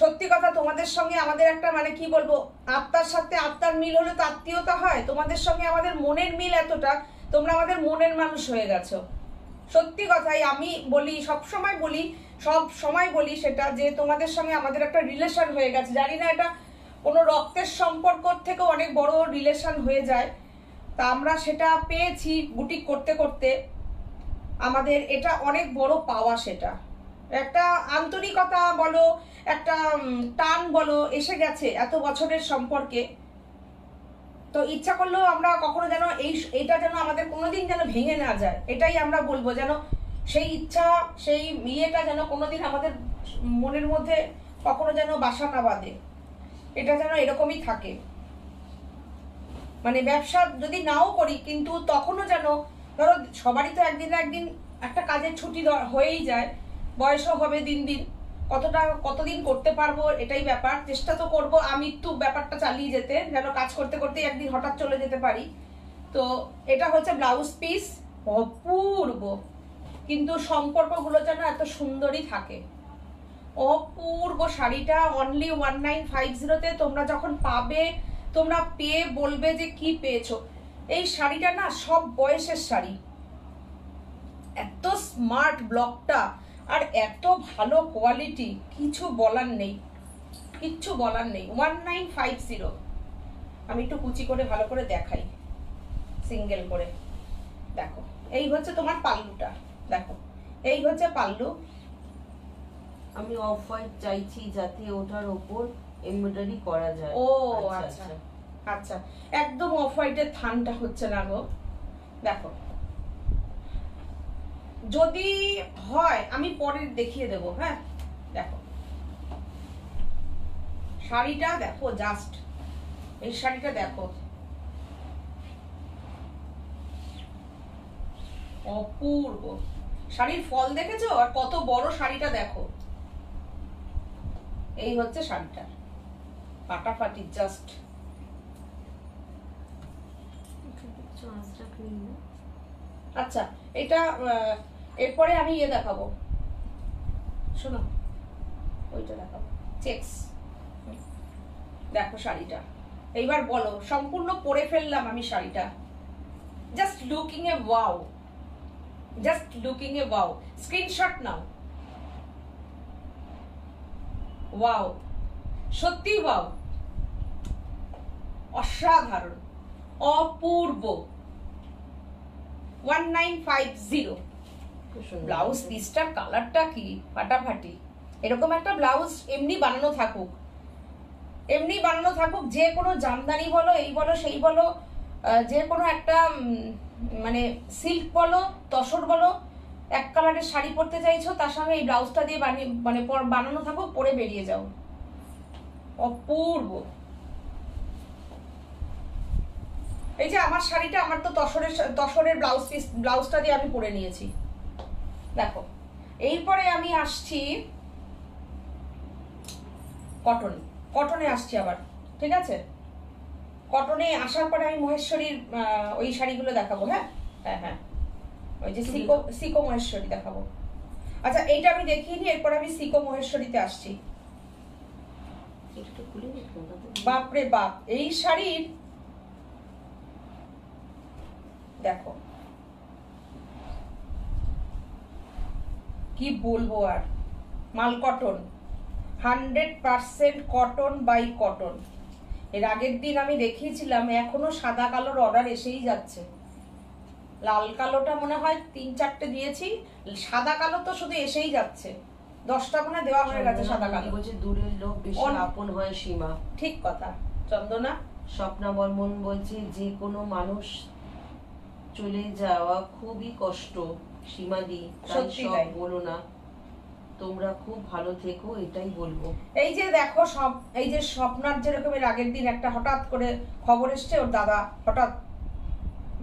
সত্যি কথা। তোমাদের সঙ্গে আমাদের একটা মানে কি বলবো, আত্মার সাথে আত্মার মিল হলে তো আত্মীয়তা হয়। তোমাদের সঙ্গে আমাদের মনের মিল এতটা, তোমরা আমাদের মনের মানুষ হয়ে গেছো। সত্যি কথাই আমি বলি, সব সময় বলি সেটা, যে তোমাদের সঙ্গে আমাদের একটা রিলেশন হয়ে গেছে। জানি না এটা কোনো রক্তের সম্পর্ক থেকেও অনেক বড় রিলেশন হয়ে যায়, তা আমরা সেটা পেয়েছি বুটিক করতে করতে। আমাদের এটা অনেক বড় পাওয়া, সেটা একটা আন্তরিকতা বলো, একটা টান বলো, এসে গেছে এত বছরের সম্পর্কে। তো ইচ্ছা করলেও আমরা কখনো যেন এইটা যেন আমাদের কোনোদিন যেন ভেঙে না যায়, এটাই আমরা বলবো। যেন সেই ইচ্ছা, সেই ইয়েটা যেন কোনোদিন আমাদের মনের মধ্যে কখনো যেন বাসা না বাঁধে, এটা যেন এরকমই থাকে। মানে ব্যবসা যদি নাও করি, কিন্তু তখনও যেন, ধরো সবারই তো একদিন না একদিন একটা কাজের ছুটি হয়েই যায়, বয়সও হবে দিন দিন, কতদিন করতে পারবো এটাই ব্যাপার। চেষ্টা তো করবো আমৃত্যু ব্যাপারটা চালিয়ে যেতে, যেন কাজ করতে করতে একদিন হঠাৎ চলে যেতে পারি। তো এটা হচ্ছে ব্লাউজ পিস, অপূর্ব। কিন্তু সম্পর্কগুলো যেন এত সুন্দরই থাকে। অপূর্ব শাড়িটা অনলি 1950-তে তোমরা যখন পাবে, তোমরা পেয়ে বলবে যে কি পেয়েছো। এই শাড়িটা না সব বয়সের শাড়ি, এত স্মার্ট ব্লকটা, আর এত ভালো কোয়ালিটি, কিছু বলার নেই, কিচ্ছু বলার নেই। 1950। আমি একটু কুচি করে ভালো করে দেখাই, সিঙ্গেল করে দেখো। এই হচ্ছে তোমার পাল্লুটা, দেখো এই হচ্ছে পাল্লু। আমি অফ হোয়াইট চাইছি যাতে ওটার উপর এমব্রয়ডারি করা যায়। ও আচ্ছা আচ্ছা, একদম অফ হোয়াইটের থানটা হচ্ছে না গো। দেখো যদি হয় আমি পরে দেখিয়ে দেবো। হ্যাঁ দেখো শাড়িটা দেখো, জাস্ট এই শাড়িটা দেখো, অপূর্ব। শাড়ির ফল দেখেছো, আর কত বড় শাড়িটা দেখো। এই হচ্ছে শাড়িটা, ফাটাফাটি জাস্ট। আচ্ছা এটা এরপরে আমি ইয়ে দেখাবো, শোনো ওইটা দেখাবো, চেকস। দেখো শাড়িটা, এইবার বলো, সম্পূর্ণ পরে ফেললাম আমি শাড়িটা। জাস্ট লুকিং এ ওয়াও, জাস্ট লুকিং এ ওয়াও। স্ক্রিনশট নাও। ওয়াও, সত্যি ওয়াও, অসাধারণ, অপূর্ব। 1950। ব্লাউজ পিসটার কালারটা কি ফাটাফাটি। এরকম একটা ব্লাউজ এমনি বানানো থাকুক, যে কোনো জামদানি বলো, এই বলো সেই বলো, যে কোনো একটা মানে সিল্ক বলো, তসর বলো, এক কালারের শাড়ি পরতে চাইছো, তার সঙ্গে এই ব্লাউজটা দিয়ে মানে বানানো থাকুক, পরে বেরিয়ে যাও। অপূর্ব। এই যে আমার শাড়িটা, আমার তো তসরের ব্লাউজটা দিয়ে আমি পরে নিয়েছি। দেখো এরপরে আমি আসছি কটনে আসছি আবার, ঠিক আছে? কটনে আসার পরে আমি মহেশ্বরীর ওই শাড়িগুলো দেখাবো। হ্যাঁ হ্যাঁ হ্যাঁ, ওই যে সিকো মহেশ্বরী দেখাবো। আচ্ছা এইটা আমি দেখিয়ে নি, এরপর আমি সিকো মহেশ্বরীতে আসছি। বাপরে বাপ, এই শাড়ির দেখো কি বলবো আর। মাল কটন, 100% কটন বাই কটন। এর আগের দিন আমি দেখিয়েছিলাম, এখনো সাদা কালোর অর্ডার এসেই যাচ্ছে। লাল কালোটা মনে হয় 3-4টে দিয়েছি, সাদা কালো তো শুধু এসেই যাচ্ছে, 10টা মনে দেওয়া হয়ে গেছে সাদা কালো। বলছে দূরের লোক বেশি আপন হয় সীমা। ঠিক কথা চন্দনা। স্বপ্না বর্মন বলছে যে কোনো মানুষ চলে যাওয়া খুবই কষ্ট সীমাদি, তাই সব বলো না, তোমরা খুব ভালো থেকো এটাই বলবো। এই যে দেখো সব, এই যে স্বপ্নার যেরকম এর আগের দিন একটা হঠাৎ করে খবর এসছে ওর দাদা হঠাৎ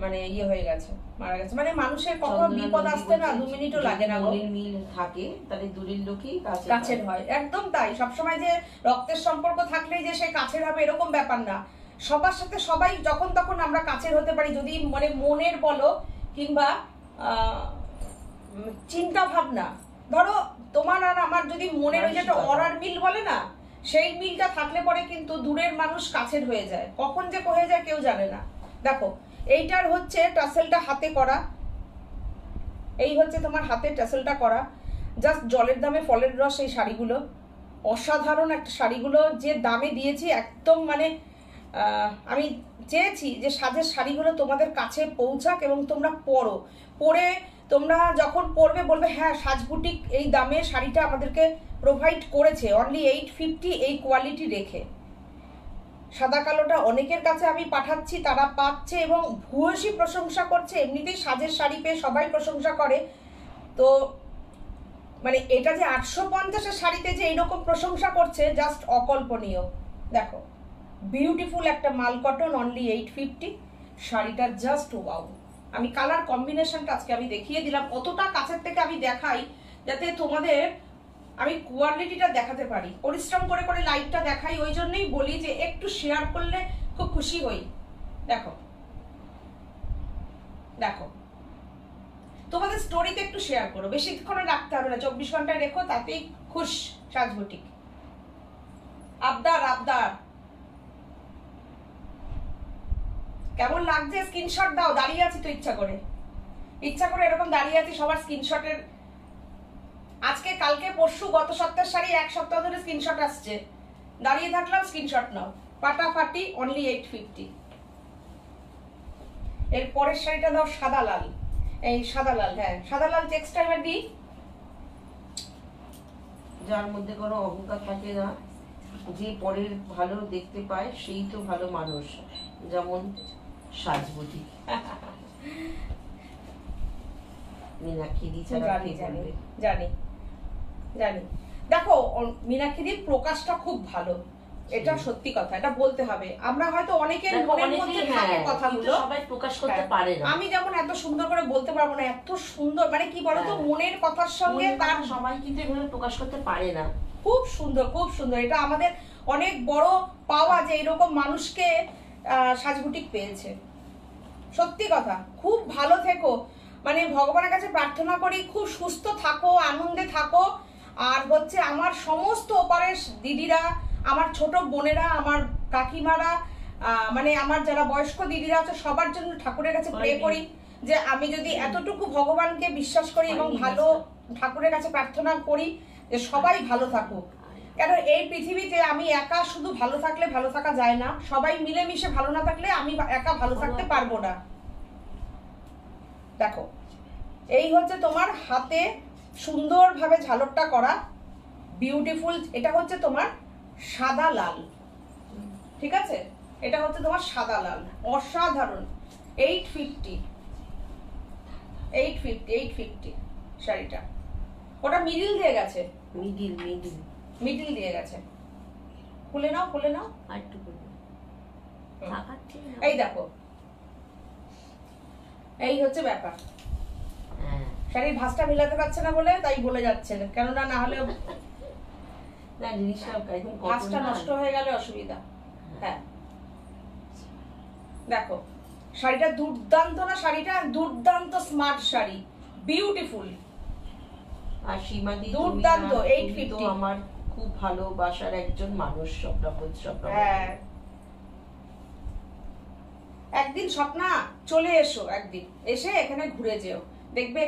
মানে ইয়ে হয়ে গেছে, মারা গেছে। মানে মানুষের কখনো বিপদ আসতে না 2 মিনিটও লাগে না, মিল থাকে তাহলে দূরের লোকই কাছের হয়। একদম তাই, সবসময় যে রক্তের সম্পর্ক থাকলেই যে সে কাছের হবে এরকম ব্যাপার না। সবার সাথে সবাই যখন তখন আমরা কাছের হতে পারি, যদি মানে মনের বলো কিংবা চিন্তা ভাবনা, ধরো তোমার আর আমার যদি মনের ওই যেটা অরার মিল বলে না, সেই মিলটা থাকলে পরে কিন্তু দূরের মানুষ কাছের হয়ে যায়, কখন যে হয়ে যায় কেউ জানে না। দেখো এইটার হচ্ছে টাসেলটা হাতে করা, এই হচ্ছে তোমার হাতে টাসেলটা করা, জাস্ট জলের দামে ফলের রস। এই শাড়িগুলো অসাধারণ একটা, শাড়িগুলো যে দামে দিয়েছি একদম মানে আমি চেয়েছি যে সাজের শাড়িগুলো তোমাদের কাছে পৌঁছাক এবং তোমরা পরে তোমরা যখন পরবে বলবে হ্যাঁ সাজ বুটিক এই দামে শাড়িটা আমাদেরকে প্রোভাইড করেছে, অনলি 850 এই কোয়ালিটি রেখে। সাদা কালোটা অনেকের কাছে আমি পাঠাচ্ছি, তারা পাচ্ছে এবং ভূয়সী প্রশংসা করছে। এমনিতেই সাজের শাড়ি পেয়ে সবাই প্রশংসা করে, তো মানে এটা যে 850-এর শাড়িতে যে এইরকম প্রশংসা করছে জাস্ট অকল্পনীয়। দেখো বিউটিফুল একটা মাল কটন, অনলি 850, শাড়িটা জাস্ট ওয়াও। আমি কালার কম্বিনেশনটা আজকে আমি দেখিয়ে দিলাম, কতটা কাছের থেকে আমি দেখাই যাতে তোমাদের আমি কোয়ালিটিটা দেখাতে পারি, পরিশ্রম করে করে লাইভটা দেখাই, ওই জন্যই বলি যে একটু শেয়ার করলে খুব খুশি হই। দেখো দেখো তোমাদের স্টোরিতে একটু শেয়ার করো, বেশিক্ষণে রাখতে হবে না, 24 ঘন্টায় রেখো, তাতেই খুশ সাজ বুটিক। আবদার আবদার কেমন লাগছে স্ক্রিনশট দাও, দাঁড়িয়ে আছি তো ইচ্ছা করে এরকম দাঁড়িয়ে আছি, সবার স্ক্রিনশটের আজকে কালকে পরশু গত সপ্তাহের শাড়ি 1 সপ্তাহ ধরে স্ক্রিনশট আসছে, দাঁড়িয়ে থাকলাম স্ক্রিনশট নাও, ফাটাফাটি, অনলি 850। এর পরের শাড়িটা দাও সাদা লাল, এই সাদা লাল, হ্যাঁ সাদা লাল চেক্স টাইমের দিই, যার মধ্যে কোনো অহংকার থাকে না, যে পরের ভালো দেখতে পায় সেই তো ভালো মানুষ, যেমন সাজবুটি। মীনাক্ষী ছাড়া কে বলবে? জানি দেখো মীনাক্ষীদির প্রকাশটা খুব ভালো, এটা সত্যি কথা, এটা বলতে হবে। আমরা হয়তো অনেকের মনের মধ্যে থাকে কথাগুলো, সবাই প্রকাশ করতে পারে না। আমি যেমন এত সুন্দর করে বলতে পারবো না, এত সুন্দর মানে কি বলতো মনের কথার সঙ্গে তার সবাই কিন্তু এভাবে প্রকাশ করতে পারে না। খুব সুন্দর খুব সুন্দর, এটা আমাদের অনেক বড় পাওয়া যে এরকম মানুষকে সাজবুটিক পেয়েছে। সত্যি কথা, খুব ভালো থেকো, মানে ভগবানের কাছে প্রার্থনা করি খুব সুস্থ থাকো, আনন্দে থাকো। আর হচ্ছে আমার সমস্ত ওপারের দিদিরা, আমার ছোট বোনেরা, আমার কাকিমারা, মানে আমার যারা বয়স্ক দিদিরা আছে সবার জন্য ঠাকুরের কাছে প্রে করি যে আমি যদি এতটুকু ভগবানকে বিশ্বাস করি এবং ভালো ঠাকুরের কাছে প্রার্থনা করি যে সবাই ভালো থাকুক। কেন এই পৃথিবীতে আমি একা শুধু ভালো থাকলে ভালো থাকা যায় না, সবাই মিলেমিশে ভালো না থাকলে আমি একা ভালো থাকতে পারবো না। দেখো এই হচ্ছে তোমার হাতে সুন্দরভাবে ঝালরটা করা, বিউটিফুল। এটা হচ্ছে তোমার সাদা লাল, ঠিক আছে, এটা হচ্ছে তোমার সাদা লাল, অসাধারণ। 850 শাড়িটা, ওটা মিডিল দিয়ে গেছে, মিডিল দিয়ে গেছে। খুলে নাও আর একটু এই দেখো, এই হচ্ছে ব্যাপার। শাড়ির ভাঁজটা মিলাতে পারছে না বলে তাই বলে যাচ্ছে, কেননা না হলে ভাঁজটা নষ্ট হয়ে গেলে অসুবিধা। হ্যাঁ দেখো শাড়িটা দুর্দান্ত না, শাড়িটা দুর্দান্ত স্মার্ট শাড়ি, বিউটিফুল আর সীমাদি দুর্দান্ত। 850 আমার খুব ভালোবাসার একজন মানুষ, হ্যাঁ একদিন স্বপ্না চলে এসো, একদিন এসে এখানে ঘুরে যেও, দেখবে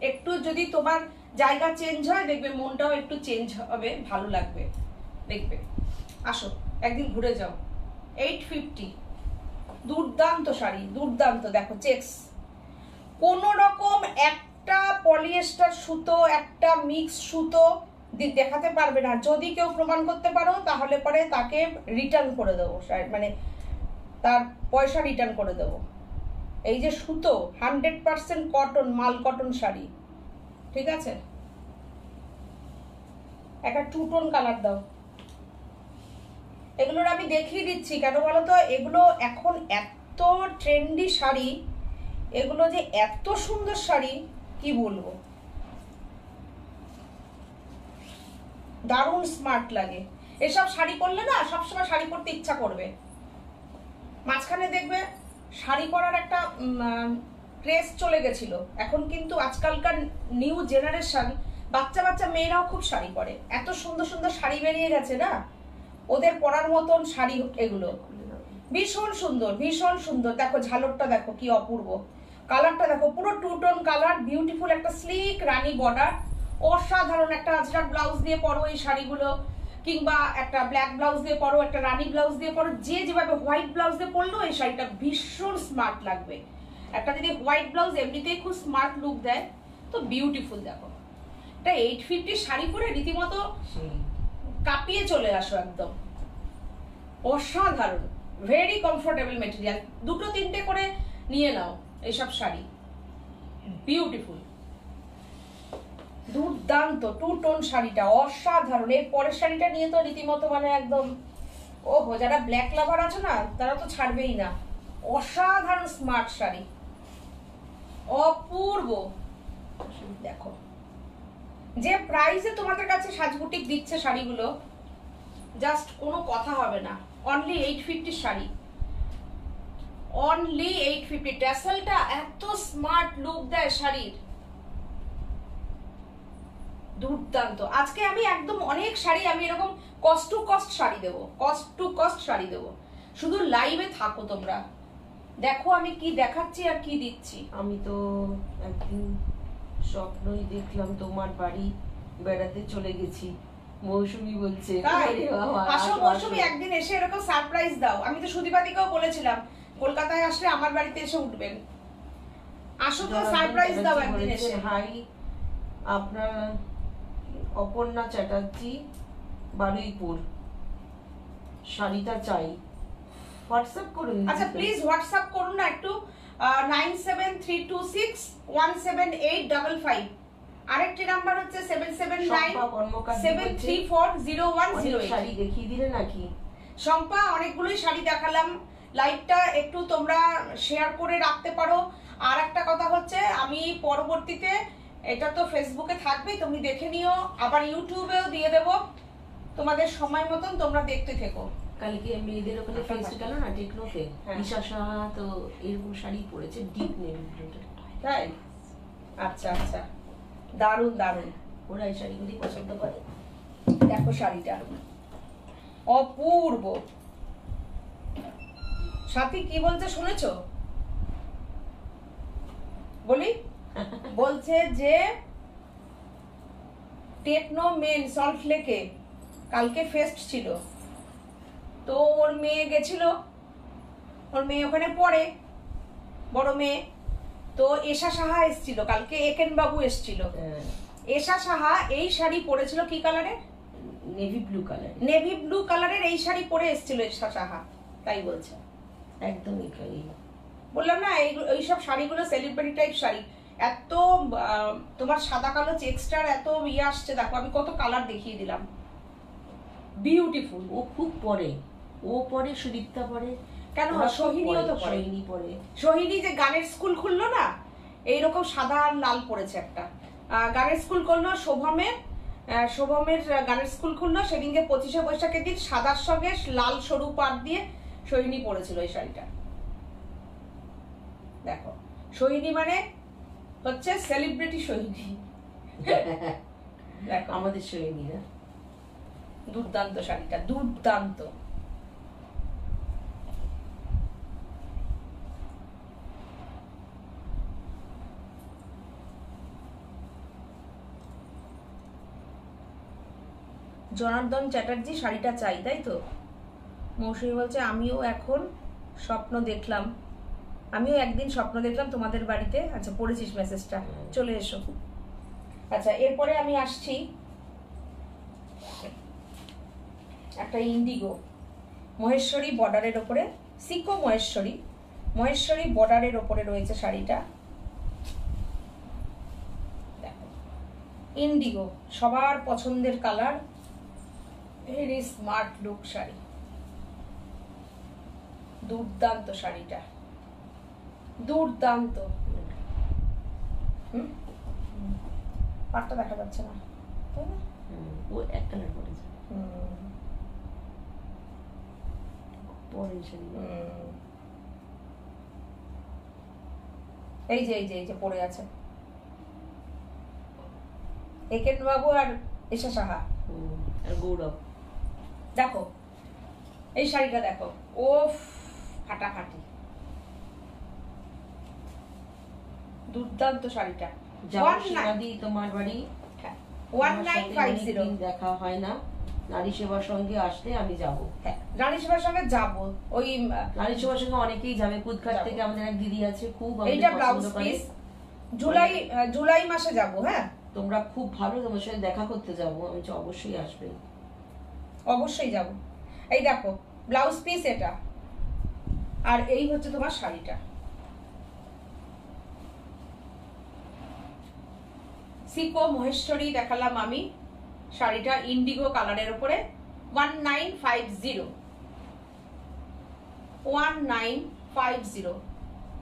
একটু যদি তোমার জায়গা চেঞ্জ হয় দেখবে মনটাও একটু চেঞ্জ হবে, ভালো লাগবে দেখবে। আসো একদিন ঘুরে যাও। 850 দুর্দান্ত শাড়ি, দুর্দান্ত। দেখো চেক্স কোন রকম একটা পলিয়েস্টার সুতো, একটা মিক্স সুতো দেখাতে পারবে না। যদি কেউ প্রমাণ করতে পারো তাহলে পরে তাকে রিটার্ন করে দেবো, মানে তার পয়সা রিটার্ন করে দেবো। এই যে সুতো 100% কটন, মাল কটন শাড়ি, ঠিক আছে? একটা 2 টোন কালার দাও। এগুলোর আমি দেখিয়ে দিচ্ছি কেন বলো তো, এগুলো এখন এত ট্রেন্ডি শাড়ি, এগুলো যে এত সুন্দর শাড়ি কি বলবো, দারুণ স্মার্ট লাগে। এসব শাড়ি পরলে না সবসময় শাড়ি পরতে ইচ্ছা করবে। মাঝখানে দেখবে শাড়ি পরার একটা ক্রেজ চলে গেছিল, এখন কিন্তু আজকালকার নিউ জেনারেশন বাচ্চা বাচ্চা মেয়েরাও খুব শাড়ি পরে। এত সুন্দর সুন্দর শাড়ি বেরিয়ে গেছে না, ওদের পরার মতন শাড়ি এগুলো ভীষণ সুন্দর, ভীষণ সুন্দর। দেখো ঝালরটা দেখো কি অপূর্ব, কালারটা দেখো পুরো 2 টোন কালার, বিউটিফুল একটা স্লিক রানী বর্ডার, অসাধারণ। একটা আজরাক ব্লাউজ দিয়ে পরো এই শাড়িগুলো, কিংবা একটা ব্ল্যাক ব্লাউজ দিয়ে পরো, একটা রানী ব্লাউজ দিয়ে পরো, যে যেভাবে হোয়াইট ব্লাউজ দিয়ে পরলেও এই শাড়িটা ভীষণ স্মার্ট লাগবে। একটা যদি হোয়াইট ব্লাউজ এমনিতেই খুব স্মার্ট লুক দেয়, তো বিউটিফুল। দেখো এটা 850 শাড়ি পরে রীতিমতো কাঁপিয়ে চলে আসো একদম, অসাধারণ, ভেরি কমফোর্টেবল মেটেরিয়াল। 2-3টে করে নিয়ে নাও এইসব শাড়ি, বিউটিফুল, দুর্দান্ত 2 টোন শাড়িটা অসাধারণ। এর পরের শাড়িটা নিয়ে তো রীতিমতো মানে একদম ওহো, যারা ব্ল্যাক লাভার আছে না তারা তো ছাড়বেই না। অসাধারণ স্মার্ট শাড়ি, অপূর্ব। দেখো যে প্রাইসে তোমাদের কাছে সাজবুটিক দিচ্ছে শাড়িগুলো, জাস্ট কোনো কথা হবে না। Only 850 sari, only 850। ট্যাসেলটা এত স্মার্ট লুক দেয় শাড়ির, দুর্দান্ত। আজকে আমি একদম অনেক শাড়ি আমি এরকম কস্ট টু কস্ট শাড়ি দেবো, কস্ট টু কস্ট শাড়ি দেবো। শুধু লাইভে থাকো তোমরা, দেখো আমি কি দেখাচ্ছি আর কি দিচ্ছি। আমি তো একদিন স্বপ্নই দেখলাম তোমার বাড়ি বেড়াতে চলে গেছি, মৌসুমী বলছে আসো মৌসুমী, একদিন এসে এরকম সারপ্রাইজ দাও। আমি তো সুদীপাদিকেও বলেছিলাম কলকাতায় আসলে আমার বাড়িতে এসে উঠবেন, আসো তো সারপ্রাইজ দাও একদিন এসে। হাই, আপনার অপর্ণা চ্যাটার্জি, বারুইপুর, শাড়িটা চাই, হোয়াটসঅ্যাপ করুন। আচ্ছা প্লিজ হোয়াটসঅ্যাপ করুন না একটু, 9732677855। আরেকটি নাম্বার হচ্ছে 7797340108। শাড়ি দেখিয়ে দিলে নাকি শম্পা? অনেকগুলোই শাড়ি দেখালাম, লাইভটা একটু তোমরা শেয়ার করে রাখতে পারো। আর একটা কথা হচ্ছে, আমি পরবর্তীতে এটা তো ফেসবুকে থাকবেই, তুমি দেখে নিও, আবার ইউটিউবেও দিয়ে দেবো, তোমাদের সময় মতন তোমরা দেখতে থেকো। কালকে মেয়েদের ওখানে ফেস্ট গেল না টেকনোতে, ঈশা সাহা তো এরকম শাড়ি পরেছে, ডিপ নেভি ব্লুটা। তাই? আচ্ছা আচ্ছা, দারুণ দারুণ। ওরা এই শাড়িগুলি পছন্দ করে। দেখো শাড়িটা অপূর্ব। সাথী কি বলছে শুনেছো? বলি বলছে যে টেকনো মেন সল্ট লেকে কালকে ফেস্ট ছিল, তো ওর মেয়ে গেছিল, ওর মেয়ে ওখানে পড়ে, বড় মেয়ে। তো এশা সাহা এসছিল কালকে, একেন বাবু এসছিল। এশা সাহা এই শাড়ি পরেছিল কি কালারে? Navy blue colour. Navy blue কালারের এই শাড়ি পরে এসছিল এশা সাহা, তাই বলছে। একদমই তাই। বললাম না এইসব শাড়িগুলো সেলিব্রিটি টাইপ শাড়ি, এত তোমার সাদা কালো চেক্সটার এত ইয়ে আসছে। দেখো আমি কত কালার দেখিয়ে দিলাম, বিউটিফুল। ও খুব পরে, ও পরে, সুদীপ্তা পরে, কেন সোহিনীও তো পরে। সোহিনী পরে। সোহিনী যে গানের স্কুল খুললো না, এইরকম সাদা আর লাল পরেছে একটা, গানের স্কুল করলো শোভমের, শোভমের গানের স্কুল খুললো সেদিনকে 25শে বৈশাখের দিন, সাদার সঙ্গে লাল সরু পাড় দিয়ে সোহিনী পরেছিল এই শাড়িটা। দেখো সোহিনী মানে হচ্ছে সেলিব্রিটি সোহিনী। দেখো আমাদের সোহিনী না, দুর্দান্ত শাড়িটা, দুর্দান্ত। জনার্দন চ্যাটার্জি শাড়িটা চাই, তাই তো? মৌসুমী বলছে আমিও এখন স্বপ্ন দেখলাম আমিও একদিন স্বপ্ন দেখলাম তোমাদের বাড়িতে। আচ্ছা, পড়েছিস মেসেজটা, চলে এসো। আচ্ছা, এরপরে আমি আসছি একটা ইন্ডিগো মহেশ্বরী বর্ডারের ওপরে, সিকো মহেশ্বরী বর্ডারের ওপরে রয়েছে শাড়িটা। দেখো, ইন্ডিগো সবার পছন্দের colour, very smart look sari, দুর্দান্ত শাড়িটা, দুর্দান্ত। পাটটা দেখা যাচ্ছে না, তাই না? ও এক কালার পরেছে, এই যে পড়ে আছে একেন বাবু আর এশা সাহা আর গৌরব। দেখো এই শাড়িটা দেখো, ও ফাটাফাটি, দুর্দান্ত শাড়িটা। তোমার বাড়ি 1950 দেখা হয় না, নারী সেবার সঙ্গে আসলে আমি যাব। হ্যাঁ, নারী সেবার সঙ্গে যাব। ওই নারী সেবার সঙ্গে অনেকেই যাবে। কুদঘাট থেকে আমাদের এক দিদি আছে, খুব এইটা ব্লাউজ পিস, জুলাই মাসে যাব। হ্যাঁ, তোমরা খুব ভালো, তোমার সাথে দেখা করতে যাব। আমি অবশ্যই আসবে, অবশ্যই যাব। এই দেখো ব্লাউজ পিস এটা, আর এই হচ্ছে তোমার শাড়িটা। সিকো মহেশ্বরী দেখালাম আমি, শাড়িটা ইন্ডিগো কালারের উপরে 1950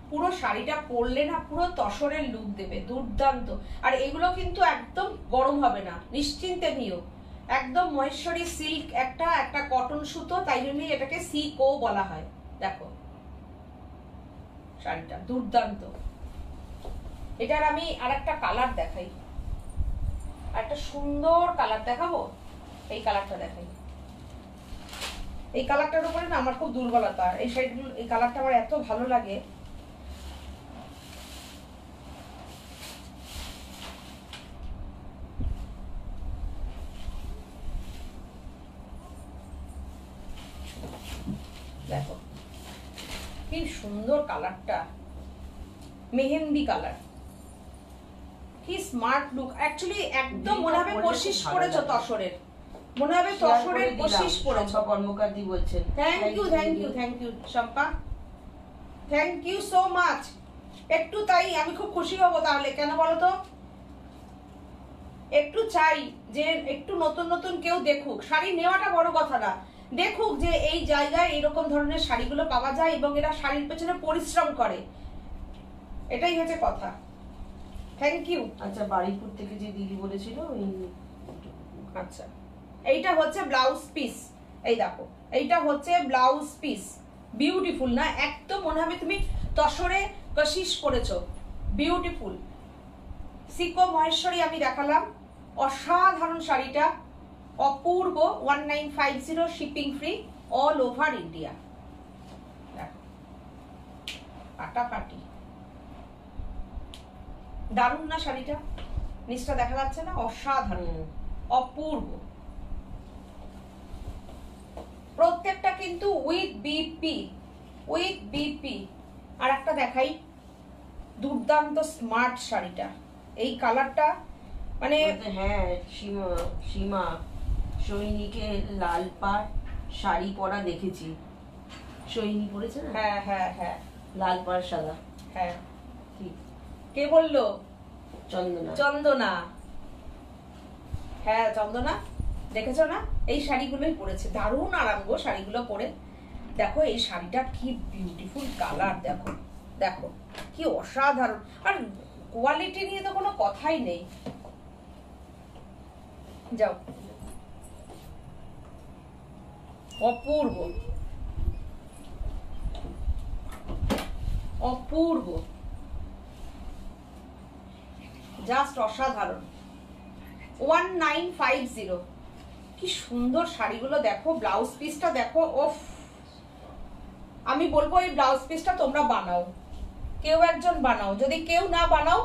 পুরো শাড়িটা পরলে না পুরো তসরের লুক দেবে, দুর্দান্ত। আর এগুলো কিন্তু একদম গরম হবে না, নিশ্চিন্তে নিও। একদম মহেশ্বরী সিল্ক, একটা কটন সুতো, তাই জন্যই এটাকে সিকো বলা হয়। দেখো শাড়িটা দুর্দান্ত। এটার আমি আর একটা কালার দেখাই, একটা সুন্দর কালার দেখাবো। এই কালারটা দেখাই, এই কালারটার উপরে না আমার খুব দুর্বলতা। এই শাড়িগুলো, এই কালারটা আমার এত ভালো লাগে। দেখো কি সুন্দর কালারটা, মেহেন্দি কালার, কি স্মার্ট লুক। অ্যাকচুয়ালি একদম মনে হবে কোশিশ করেছো তসরের, মনে হবে তসরের কোশিশ করেছো। কর্মকার দি বলছেন thank you Shampa, thank you so much. একটু তাই আমি খুব খুশি হব তাহলে, কেন বলো তো? একটু চাই যে একটু নতুন নতুন কেউ দেখুক, শাড়ি নেওয়াটা বড় কথা না, দেখুক যে এই জায়গায় এরকম ধরনের শাড়িগুলো পাওয়া যায় এবং এরা শাড়ির পেছনে পরিশ্রম করে, এটাই হচ্ছে কথা। Thank you. আচ্ছা, বাড়িপুর থেকে যে দিদি বলেছিল, আচ্ছা এইটা হচ্ছে ব্লাউজ পিস। এই দেখো এইটা হচ্ছে ব্লাউজ পিস, বিউটিফুল না? একদম মনে হবে তুমি তসরে কশিশ করেছো, বিউটিফুল। সিকো মহেশ্বরী আমি দেখালাম, অসাধারণ শাড়িটা, অপূর্ব। 1950, shipping free, all over India. দেখো ফাটাফাটি, দারুণ না শাড়িটা? নিচটা দেখা যাচ্ছে না? অসাধারণ, অপূর্ব। প্রত্যেকটা কিন্তু উইথ বিপি। আর একটা দেখাই, দুর্দান্ত স্মার্ট শাড়িটা, এই কালারটা মানে হ্যাঁ, সীমা সৈনিকে লাল পাড় শাড়ি পরা দেখেছি। সৈনী পরেছে না? হ্যাঁ লাল পাড় সাদা। হ্যাঁ, ঠিক। কে বললো? চন্দনা। হ্যাঁ চন্দনা, দেখেছো না? এই শাড়িগুলোই পরেছে, দারুণ আরাম গো শাড়িগুলো পরে। দেখো এই শাড়িটা কি বিউটিফুল কালার, দেখো দেখো কি অসাধারণ। আর কোয়ালিটি নিয়ে তো কোনো কথাই নেই। যাও, অপূর্ব অপূর্ব, জাস্ট অসাধারণ। 1950, কি সুন্দর শাড়িগুলো দেখো, ব্লাউজ পিসটা দেখো। ওফ, আমি বলবো এই ব্লাউজ পিসটা তোমরা বানাও, কেউ একজন বানাও। যদি কেউ না বানাও,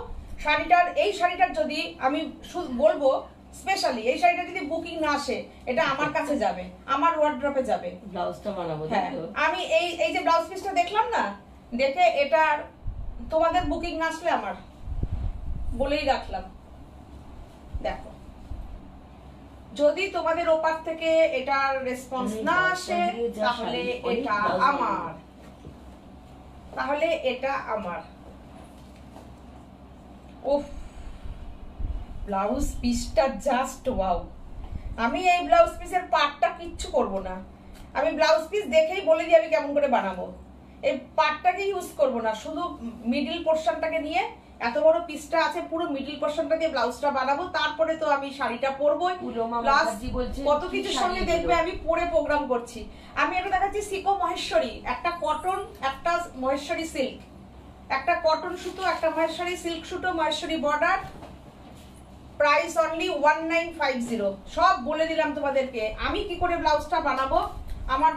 এই শাড়িটার যদি আমি বলবো স্পেশালি, এই শাড়িটা যদি বুকিং না আসে, এটা আমার কাছে যাবে, আমার ওয়ার্ড্রপে যাবে। ব্লাউজটা বানাবো। হ্যাঁ, আমি এই যে ব্লাউজ পিসটা দেখলাম না, দেখে এটার তোমাদের বুকিং না আসলে আমার বলেই রাখলাম। দেখো যদি তোমাদের ওপার থেকে এটার রেসপন্স না আসে তাহলে এটা আমার, তাহলে এটা আমার। উফ, ব্লাউজ পিসটা জাস্ট ওয়াও। আমি এই ব্লাউজ পিসের পার্টটা কিচ্ছু করব না, আমি ব্লাউজ পিস দেখেই বলে দিই আমি কেমন করে বানাবো। এই পার্টটাকে ইউজ করব না, শুধু মিডল পোর্শনটাকে নিয়ে, এত বড় পিসটা আছে পুরো মিডল পোর্শনটা দিয়ে ব্লাউজটা বানাবো, তারপরে তো আমি শাড়িটা পরবোই। প্লাস কত কিছুর সঙ্গে দেখবে আমি পরে প্রোগ্রাম করছি। আমি এটা দেখাচ্ছি সিকো মহেশ্বরী, একটা কটন, একটা মহেশ্বরী সিল্ক, একটা কটন সুতো, একটা মহেশ্বরী সিল্ক সুতো, মহেশ্বরী বর্ডার, প্রাইস অনলি 1950। সব বলে দিলাম তোমাদেরকে। আমি কি করে ব্লাউজটা বানাবো আমার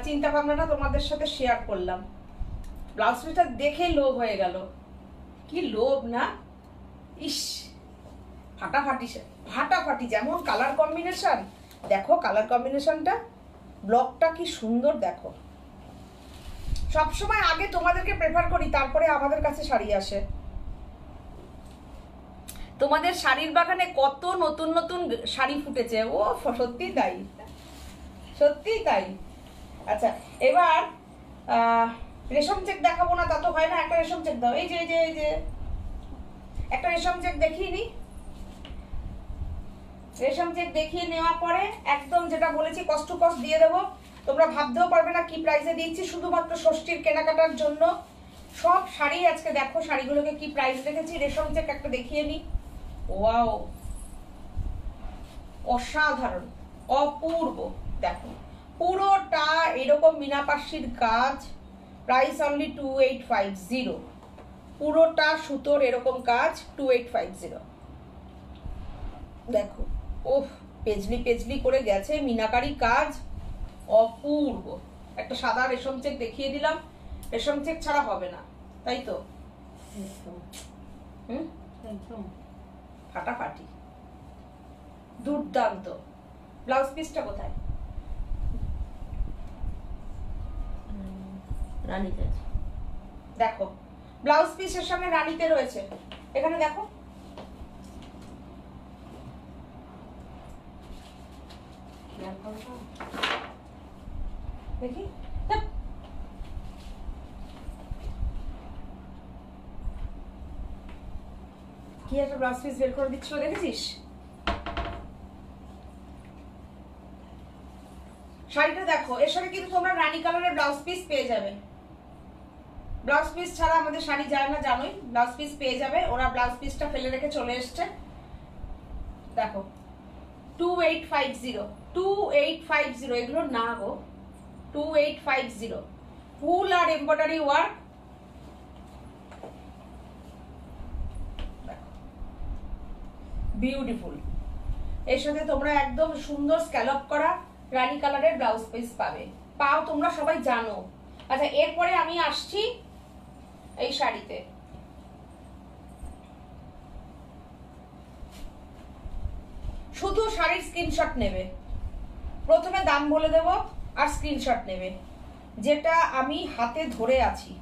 চিন্তা ভাবনাটা তোমাদের সাথে শেয়ার করলাম। ব্লাউজ পিসটা দেখে লোভ হয়ে গেল, কি লোভ না, ইস ফাটাফাটি ফাটাফাটি, যেমন কালার কম্বিনেশন, দেখো কালার কম্বিনেশনটা, ব্লকটা কি সুন্দর দেখো। সবসময় আগে তোমাদেরকে প্রেফার করি, তারপরে আমাদের কাছে শাড়ি আসে। তোমাদের শাড়ির বাগানে কত নতুন নতুন শাড়ি ফুটেছে, ও সত্যি তাই, সত্যি তাই। আচ্ছা এবার রেশম চেক দেখাবো না তা তো হয় না, একটা রেশম চেক দাও। এই যে এই যে এই যে একটা রেশম চেক দেখিয়ে নি। রেশম চেক দেখিয়ে নেওয়া পরে একদম যেটা বলেছি কস্ট টু কস্ট দিয়ে দেবো, তোমরা ভাবতেও পারবে না কি প্রাইসে দিচ্ছি, শুধুমাত্র ষষ্ঠীর কেনাকাটার জন্য। সব শাড়ি আজকে দেখো শাড়িগুলোকে কি প্রাইস রেখেছি। রেশম চেক একটা দেখিয়ে নি, ওয়াও অসাধারণ অপূর্ব। দেখো পুরোটা এরকম মিনাপাশির কাজ, প্রাইস অনলি 2850। পুরোটা সুতোর এরকম কাজ 2850। দেখো ওহ পেজলি পেজলি করে গেছে, মিনাকারি কাজ অপূর্ব। একটা সাদা রেশম চেক দেখিয়ে দিলাম, রেশম চেক ছাড়া হবে না, তাই তো? একদম ফাটাফাটি দুর্দান্ত। ব্লাউজ পিসটা কোথায়? রানীতে দেখো ব্লাউজ পিসের সামনে রানীতে রয়েছে, এখানে দেখো। দেখি কি একটা ব্লাউজ পিস বের করে দিচ্ছিল, দেখেছিস? শাড়িটা দেখো, এর সাথে কিন্তু তোমরা রানী কালারের ব্লাউজ পিস পেয়ে যাবে। ব্লাউজ পিস ছাড়া আমাদের শাড়ি যায় না জানোই, ব্লাউজ পিস পেয়ে যাবে। ওরা ব্লাউজ পিসটা ফেলে রেখে চলে এসছে। দেখো 2850, 2850, এগুলো না গো, 2850 ফুল আর এমব্রয়ডারি ওয়ার্ক। বিউটিফুল। এর সাথে তোমরা একদম সুন্দর স্ক্যালপ করা রানী কালারের ব্লাউজ পিস পাবে, পাও তোমরা সবাই জানো। আচ্ছা এরপরে আমি আসছি এই শাড়িতে। শুধু শাড়ির স্ক্রিনশট নেবে, প্রথমে দাম বলে দেব আর স্ক্রিনশট নেবে। যেটা আমি হাতে ধরে আছি,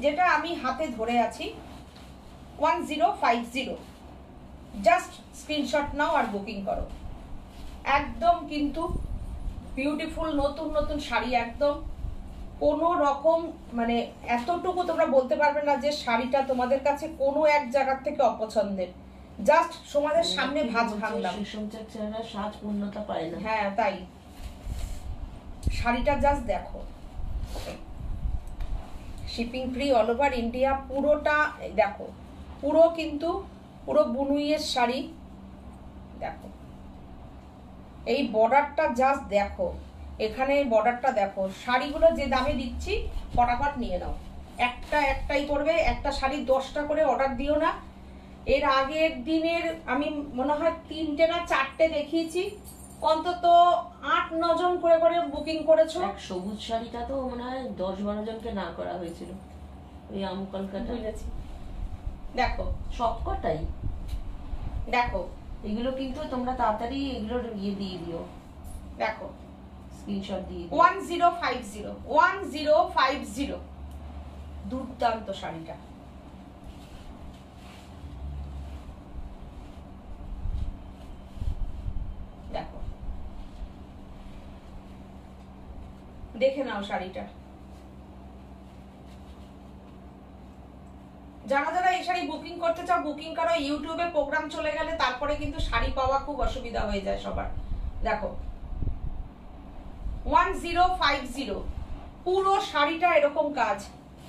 যেটা আমি হাতে ধরে আছি 1050, জাস্ট স্ক্রিনশট নাও আর বুকিং করো। একদম কিন্তু বিউটিফুল নতুন নতুন শাড়ি, একদম কোনো রকম মানে এতটুকু তোমরা বলতে পারবে না যে শাড়িটা তোমাদের কাছে কোনো এক জায়গা থেকে অপছন্দের। জাস্ট তোমাদের সামনে ভাঁজ ভাঙলাম, সাজ পূর্ণতা পায় না। হ্যাঁ তাই, শাড়িটা জাস্ট দেখো, shipping free all over India. পুরোটা দেখো, পুরো কিন্তু পুরো বুনুইয়ের শাড়ি। দেখো এই বর্ডারটা জাস্ট দেখো, এখানে বর্ডারটা দেখো। শাড়িগুলো যে দামে দিচ্ছি ফটাফট নিয়ে নাও, একটা একটাই করবে। একটা শাড়ি 10টা করে অর্ডার দিও না। এর আগের দিনের আমি মনে হয় 3টে না 4টে দেখিয়েছি, অন্তত 8-9 জন করে করে বুকিং করেছো। সবুজ শাড়িটা তো মনে হয় 10-12 জনকে না করা হয়েছিল, ওই আম কলকাতা। দেখো সবকটাই দেখো, এগুলো কিন্তু তোমরা তাড়াতাড়ি এগুলোর ইয়ে দিয়ে দিও। দেখো স্ক্রিনশট দিয়ে 1050 দুর্দান্ত শাড়িটা। দেখো দেখে নাও শাড়িটা। যারা যারা এই শাড়ি বুকিং করতে চাও বুকিং করো। ইউটিউবে প্রোগ্রাম চলে গেলে তারপরে কিন্তু শাড়ি পাওয়া খুব অসুবিধা হয়ে যায় সবার। দেখো 1050 পুরো শাড়িটা এরকম কাজ।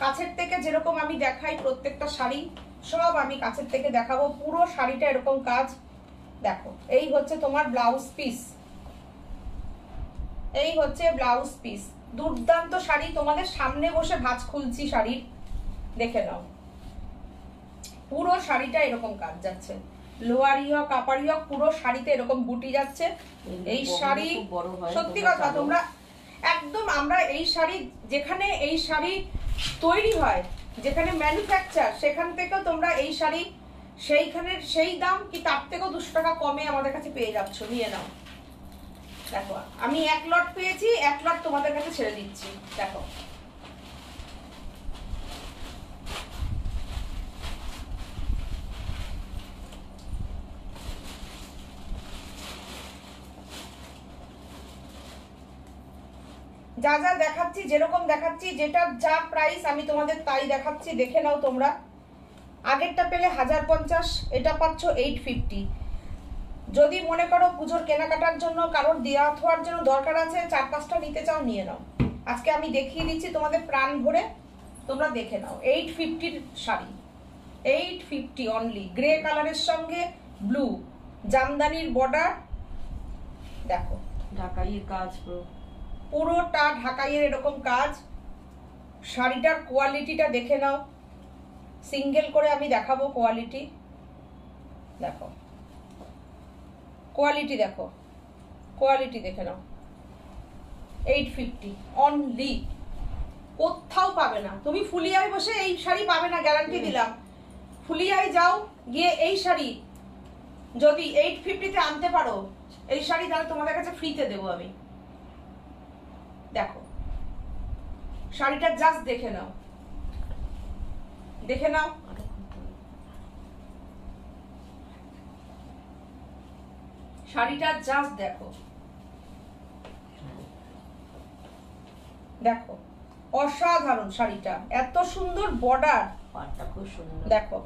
কাছের থেকে যেরকম আমি দেখাই প্রত্যেকটা শাড়ি সব আমি কাছের থেকে দেখাবো। পুরো শাড়িটা এরকম কাজ। দেখো এই হচ্ছে তোমার ব্লাউজ পিস, এই হচ্ছে ব্লাউজ পিস। দুর্দান্ত শাড়ি, তোমাদের সামনে বসে ভাঁজ খুলছি শাড়ির, দেখে নাও। পুরো শাড়িটা এরকম কাজ যাচ্ছে, লোয়ারি হোক আপারি হোক পুরো শাড়িতে এরকম বুটি যাচ্ছে। এই শাড়ি সত্যি কথা তোমরা একদম, আমরা এই শাড়ি যেখানে এই শাড়ি তৈরি হয়, যেখানে ম্যানুফ্যাকচার, সেখান থেকেও তোমরা এই শাড়ি সেইখানের সেই দাম কি তার থেকেও 200 টাকা কমে আমাদের কাছে পেয়ে যাচ্ছ। নিয়ে নাও। দেখো আমি 1 লট পেয়েছি, 1 লট তোমাদের কাছে ছেড়ে দিচ্ছি। দেখো যা যা দেখাচ্ছি, যেরকম দেখাচ্ছি, যেটা যা প্রাইস আমি তোমাদের তাই দেখাচ্ছি। দেখে নাও তোমরা। আগেরটা পেলে 1050, এটা পাচ্ছ 850। যদি মনে করো পুজোর কেনাকাটার জন্য কারোর দেওয়া থোয়ার জন্য দরকার আছে, 4-5টা নিতে চাও নিয়ে নাও। আজকে আমি দেখিয়ে দিচ্ছি তোমাদের প্রাণ ভরে, তোমরা দেখে নাও। 850 শাড়ি, 850 অনলি। গ্রে কালারের সঙ্গে ব্লু, জামদানির বর্ডার। দেখো ঢাকাইয়ের কাজ, পুরোটা ঢাকাইয়ের এরকম কাজ। শাড়িটার কোয়ালিটিটা দেখে নাও। সিঙ্গেল করে আমি দেখাবো কোয়ালিটি। দেখো কোয়ালিটি, দেখো কোয়ালিটি দেখে নাও। 850 অনলি, কোথাও পাবে না। তুমি ফুলিয়ায় বসে এই শাড়ি পাবে না, গ্যারান্টি দিলাম। ফুলিয়ায় যাও, গিয়ে এই শাড়ি যদি 850-তে আনতে পারো, এই শাড়ি তাহলে তোমাদের কাছে ফ্রিতে দেবো আমি। দেখো শাড়িটা জাস্ট দেখে নাও, দেখে নাও। শাড়িটা জাস্ট দেখো, দেখো অসাধারণ শাড়িটা, এত সুন্দর বর্ডার, পাটটা খুব সুন্দর। দেখো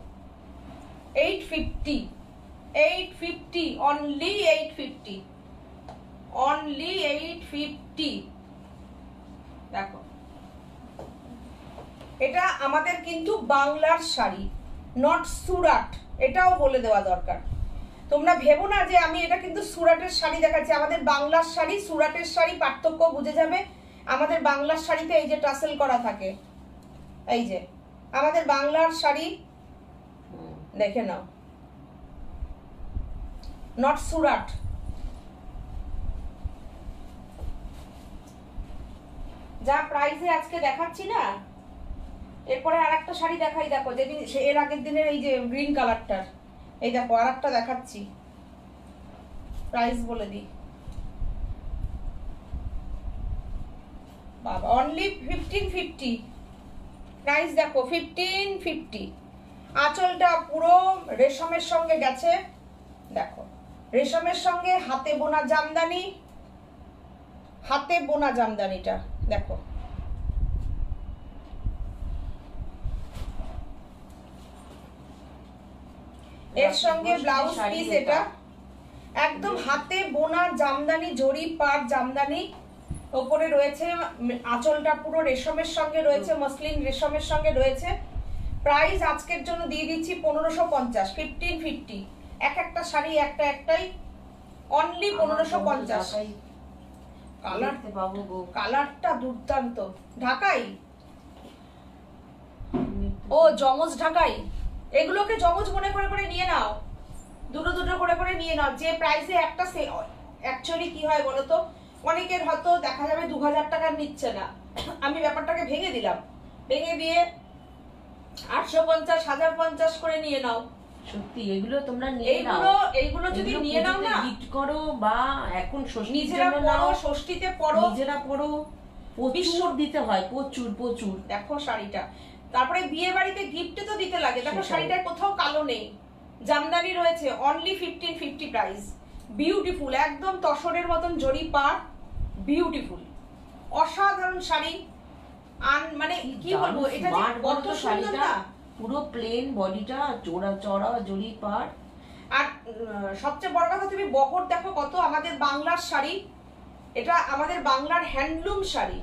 850, 850 অনলি, 850 অনলি, 850। দেখো এটা আমাদের কিন্তু বাংলার শাড়ি, নট সুরাট, এটাও বলে দেওয়া দরকার। তোমরা ভেবো না যে আমি এটা কিন্তু সুরাটের শাড়ি দেখাচ্ছি। আমাদের বাংলার শাড়ি সুরাটের শাড়ি পার্থক্য বুঝে যাবে। আমাদের বাংলার শাড়িতে এই যে টাসেল করা থাকে, এই যে আমাদের বাংলার শাড়ি দেখে নাও, নট সুরাট। যা প্রাইসে আজকে দেখাচ্ছি না, এরপরে আরেকটা শাড়ি দেখাই। দেখো যেদিন এর আগের দিনের এই যে গ্রিন কালারটার, এই দেখো আরেকটা দেখাচ্ছি, প্রাইস বলে দিই। বাবা অনলি 1550 প্রাইস। দেখো 1550। আঁচলটা পুরো রেশমের সঙ্গে গেছে। দেখো রেশমের সঙ্গে হাতে বোনা জামদানি, হাতে বোনা জামদানিটা দেখো। এর সঙ্গে ব্লাউজ পিস, এটা একদম হাতে বোনা জামদানি, জরি পাট জামদানি। ওপরে রয়েছে আঁচলটা পুরো রেশমের সঙ্গে রয়েছে, মসলিন রেশমের সঙ্গে রয়েছে। প্রাইস আজকের জন্য দিয়ে দিচ্ছি 1550, 1550। এক একটা শাড়ি একটা একটাই অনলি 1550। কালারটা দুর্দান্ত। ঢাকাই, ও জমজ ঢাকাই, এগুলোকে জমজ মনে করে করে নিয়ে নাও, দুটো দুটো করে করে নিয়ে নাও। যে প্রাইসে একটা, অ্যাকচুয়ালি কি হয় বলো তো, অনেকের হয়তো দেখা যাবে 2000 টাকা নিচ্ছে না। আমি ব্যাপারটাকে ভেঙে দিলাম, ভেঙে দিয়ে 850, 1050 করে নিয়ে নাও। সত্যি এগুলো তোমরা নিয়ে নাও, এইগুলো যদি নিয়ে নাও না, গিফট করো বা এখন ষষ্ঠীর নিজেরা জন্য পরো, নাও, ষষ্ঠীতে পরো, নিজেরা পরো, প্রচুর দিতে হয়, প্রচুর প্রচুর। দেখো শাড়িটা, তারপরে বিয়ে বাড়িতে গিফটে তো দিতে লাগে। দেখো শাড়িটার কোথাও কালো নেই, জামদানি রয়েছে, অনলি 1550 প্রাইস। বিউটিফুল, একদম তসরের মতন জরি পাড়, বিউটিফুল অসাধারণ শাড়ি। মানে কি বলবো, এটা যে কত সুন্দর না, পুরো প্লেন বডিটা, জোড়া চড়া জরি পাড়। আর সবচেয়ে বড় কথা, তুমি বহর দেখো কত, আমাদের বাংলার শাড়ি, এটা আমাদের বাংলার হ্যান্ডলুম শাড়ি,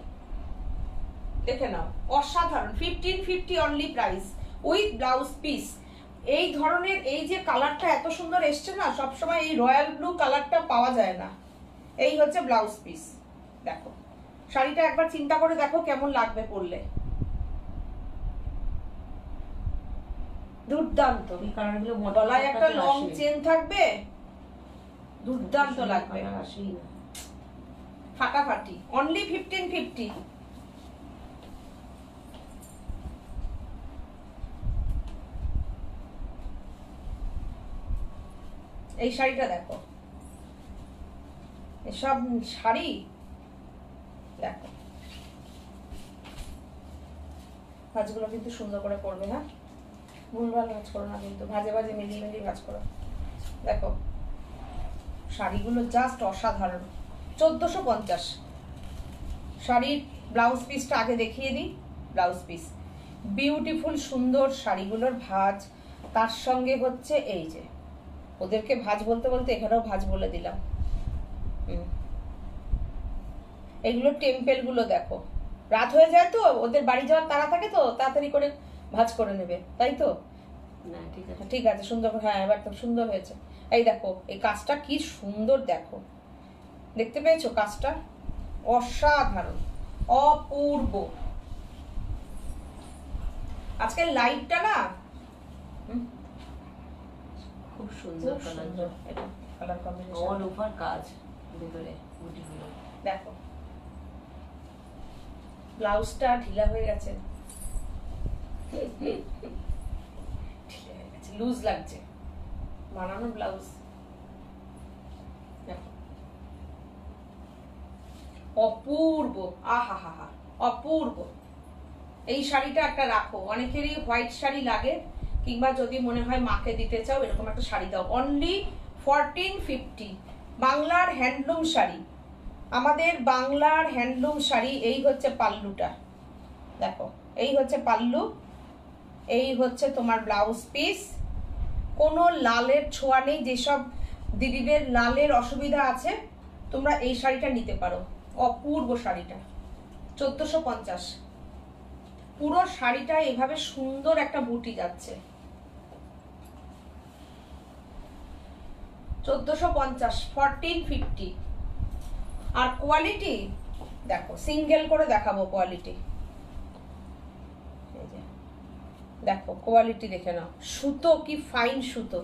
দেখে নাও অসাধারণ। 1550 only price with blouse piece. এই ধরনের এই যে কালারটা এত সুন্দর এসছে না, সবসময় এই রয়্যাল ব্লু কালারটা পাওয়া যায় না। এই হচ্ছে ব্লাউজ পিস। দেখো শাড়িটা একবার চিন্তা করে দেখো কেমন লাগবে পরলে, দুর্দান্ত। গলায় একটা লং চেন থাকবে, দুর্দান্ত লাগবে, ফাটাফাটি। অনলি 1550। এই শাড়িটা দেখো, এসব শাড়ি দেখো, ভাঁজগুলো কিন্তু সুন্দর করে করবে, হ্যাঁ ভুলভাল ভাঁজ করো না কিন্তু, ভাজে ভাজে মিলিয়ে মিলিয়ে ভাঁজ করো। দেখো শাড়িগুলো জাস্ট অসাধারণ। 1450 শাড়ির ব্লাউজ পিসটা আগে দেখিয়ে দিই। ব্লাউজ পিস বিউটিফুল, সুন্দর শাড়িগুলোর ভাঁজ, তার সঙ্গে হচ্ছে এই যে, ওদেরকে ভাঁজ বলতে বলতে এখানেও ভাঁজ বলে দিলাম। এগুলো টেম্পেল গুলো দেখো, রাত হয়ে যায় তো, ওদের বাড়ি যাওয়ার তাড়া থাকে তো, তাড়াতাড়ি করে ভাঁজ করে নেবে, তাই তো? না ঠিক আছে, ঠিক আছে, সুন্দর। হ্যাঁ এবার তো সুন্দর হয়েছে। এই দেখো এই কাজটা কি সুন্দর, দেখো দেখতে পেয়েছো কাজটা, অসাধারণ, অপূর্ব। আজকের লাইটটা না খুব সুন্দর colour, colour combination, all over কাজ ভিতরে বুটিগুলো। দেখো ব্লাউজটা ঢিলা হয়ে গেছে, লুজ লাগছে, বানানো ব্লাউজ। দেখো অপূর্ব, আহা হা হা, অপূর্ব। এই শাড়িটা একটা রাখো, অনেকেরই হোয়াইট শাড়ি লাগে, কিংবা যদি মনে হয় মাকে দিতে চাও এরকম একটা শাড়ি দাও। অনলি 1450 বাংলার হ্যান্ডলুম শাড়ি, আমাদের বাংলার হ্যান্ডলুম শাড়ি। এই হচ্ছে পাল্লুটা, দেখো এই হচ্ছে পাল্লু, এই হচ্ছে তোমার ব্লাউজ পিস। কোনো লালের ছোঁয়া নেই, যেসব দিদিদের লালের অসুবিধা আছে তোমরা এই শাড়িটা নিতে পারো। অপূর্ব শাড়িটা 1450। পুরো শাড়িটা এভাবে সুন্দর একটা বুটি যাচ্ছে, 1450, 1450। আর কোয়ালিটি দেখো, সিঙ্গেল করে দেখাবো কোয়ালিটি, দেখো কোয়ালিটি দেখে নাও, সুতো কি ফাইন সুতো।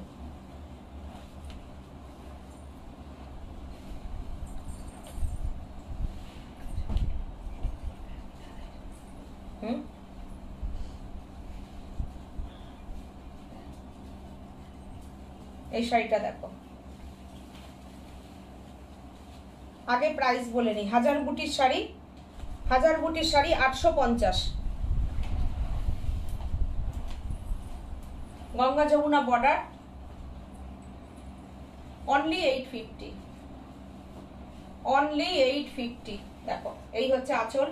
এই শাড়িটা দেখো, আগে প্রাইস বলে নি। 1000 বুটির শাড়ি, 1000 বুটির sari 850। Ganga Jamuna border, only 850, only 850। দেখো এই হচ্ছে আঁচল,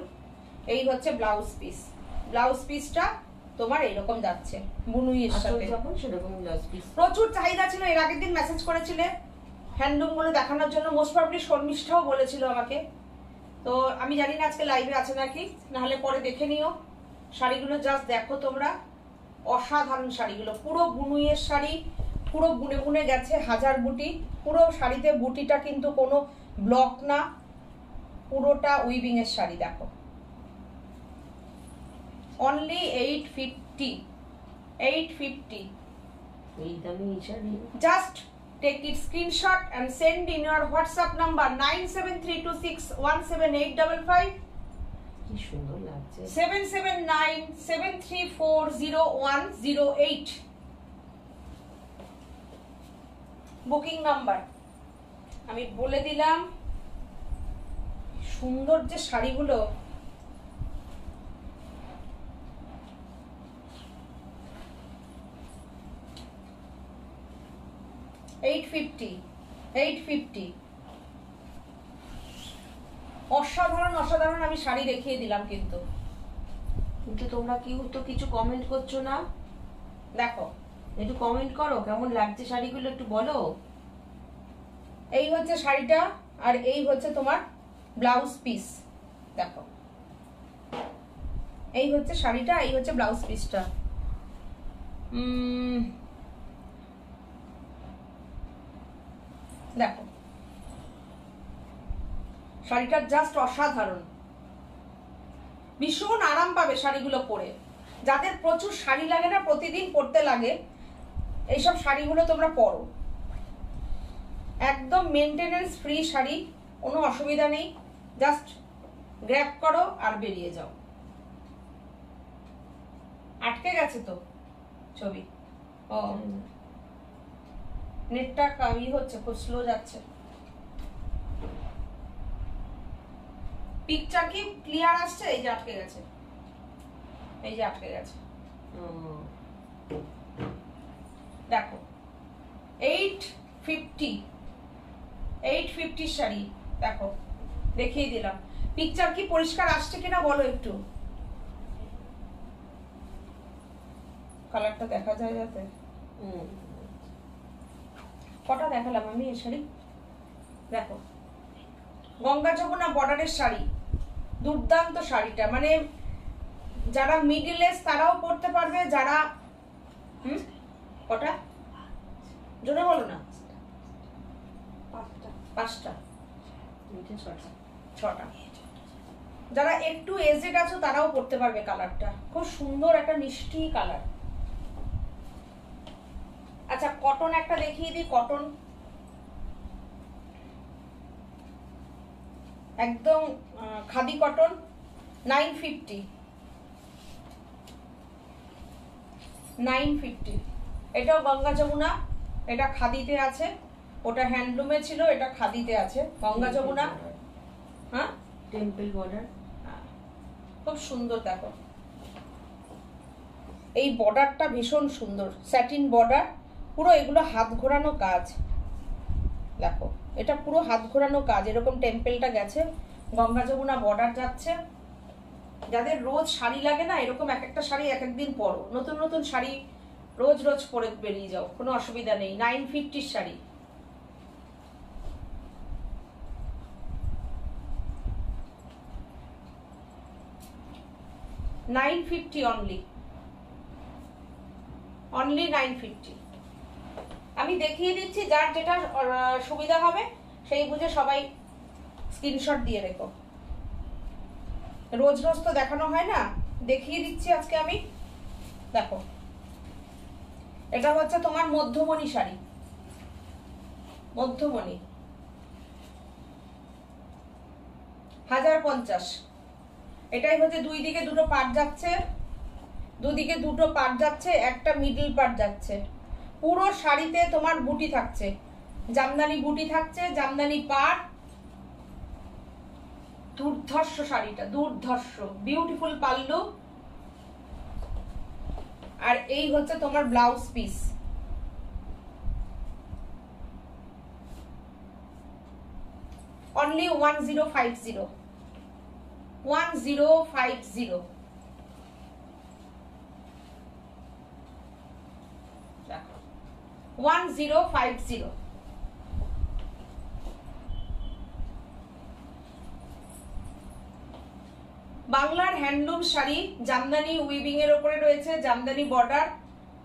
এই হচ্ছে ব্লাউজ পিস। ব্লাউজ পিসটা তোমার এইরকম যাচ্ছে বুনুইয়ের সাথে, প্রচুর চাহিদা ছিল। এর আগের দিন মেসেজ করেছিলে হ্যান্ডলুম গুলো দেখানোর জন্য, মোস্ট প্রবাবলি শর্মিষ্ঠাও বলেছিল আমাকে, তো আমি জানি না আজকে লাইভে আছে নাকি, নাহলে পরে দেখে নিও। শাড়িগুলো জাস্ট দেখো তোমরা, অসাধারণ শাড়িগুলো, পুরো বুনুইয়ের শাড়ি, পুরো বুনে বুনে গেছে, 1000 বুটি। পুরো শাড়িতে বুটিটা কিন্তু কোনো ব্লক না, পুরোটা উইভিং এর শাড়ি। দেখো অনলি 850, 850। এই দামি sari, just take it screenshot and send in your WhatsApp number 9732617855, কি সুন্দর লাগছে, 77973400108। বুকিং নাম্বার আমি বলে দিলাম। সুন্দর যে শাড়িগুলো, $850 অসাধারণ অসাধারণ আমি শাড়ি দেখিয়ে দিলাম। কিন্তু তোমরা কেউ তো কিছু কমেন্ট করছো না। দেখো একটু কমেন্ট করো, কেমন লাগছে শাড়িগুলো একটু বলো। এই হচ্ছে শাড়িটা, আর এই হচ্ছে তোমার ব্লাউজ পিস। দেখো এই হচ্ছে শাড়িটা, এই হচ্ছে ব্লাউজ পিসটা। দেখো শাড়িটা জাস্ট অসাধারণ, ভীষণ আরাম পাবে শাড়িগুলো পরে। যাদের প্রচুর শাড়ি লাগে না, প্রতিদিন পরতে লাগে, এইসব শাড়িগুলো তোমরা পরো। একদম মেনটেনেন্স ফ্রি শাড়ি, কোনো অসুবিধা নেই। জাস্ট গ্র্যাব করো আর বেরিয়ে যাও। আটকে গেছে তো ছবি, ও নেটটা কামি হচ্ছে, খুব স্লো যাচ্ছে। পিকচার কি ক্লিয়ার আসছে? এই যে আটকে গেছে, এই যে আটকে গেছে। দেখো 850 শাড়ি, দেখো দেখিয়ে দিলাম। পিকচার কি পরিষ্কার আসছে কিনা বলো একটু। কালারটা দেখা যায় যাতে। কটা দেখালাম আমি এই শাড়ি? দেখো গঙ্গা যমুনা বর্ডারের শাড়ি, দুর্দান্ত শাড়িটা। মানে যারা মিডল এজ তারাও পরতে পারবে, যারা কটা জোরে বলো না। পাঁচটা ছটা। যারা একটু এজেড আছো তারাও পরতে পারবে। কালারটা খুব সুন্দর, একটা মিষ্টি কালার। আচ্ছা কটন একটা দেখিয়ে দিই। কটন একদম খাদি কটন, 950। এটাও গঙ্গা যমুনা, এটা খাদিতে আছে। ওটা হ্যান্ডলুমে ছিল, এটা খাদিতে আছে। গঙ্গা যমুনা, হ্যাঁ টেম্পল বর্ডার, খুব সুন্দর। দেখো এই বর্ডারটা ভীষণ সুন্দর, স্যাটিন বর্ডার পুরো। এগুলো হাত ঘোরানো কাজ। দেখো এটা পুরো হাত ঘোরানো কাজ। এরকম টেম্পলটা গেছে, গঙ্গা যমুনা বর্ডার যাচ্ছে। যাদের রোজ শাড়ি লাগে না, এরকম এক একটা শাড়ি এক একদিন পরো। নতুন নতুন শাড়ি রোজ রোজ পরে বেরিয়ে যাও, কোনো অসুবিধা নেই। 950 শাড়ি। $950 অনলি 950। আমি দেখিয়ে দিচ্ছি, যার যেটা সুবিধা হবে সেই বুঝে সবাই স্ক্রিনশট দিয়ে রেখো। রোজ রোজ তো দেখানো হয় না, দেখিয়ে দিচ্ছি আজকে আমি। দেখো এটা হচ্ছে তোমার মধ্যমণি শাড়ি, মধ্যমণি 1050। এটাই হচ্ছে দুই দিকে দুটো পাট যাচ্ছে, দুদিকে দুটো পাট যাচ্ছে, একটা মিডল পাট যাচ্ছে। পুরো শাড়িতে তোমার বুটি থাকছে, জামদানি বুটি থাকছে, জামদানি পাট। দুর্ধর্ষ শাড়িটা, দুর্ধর্ষ, বিউটিফুল পাল্লু। আর এই হচ্ছে তোমার ব্লাউজ পিস। অনলি 1050। 1050। দেখো 1050। বাংলার হ্যান্ডলুম শাড়ি, জামদানি উইভিং এর উপরে রয়েছে, জামদানি বর্ডার,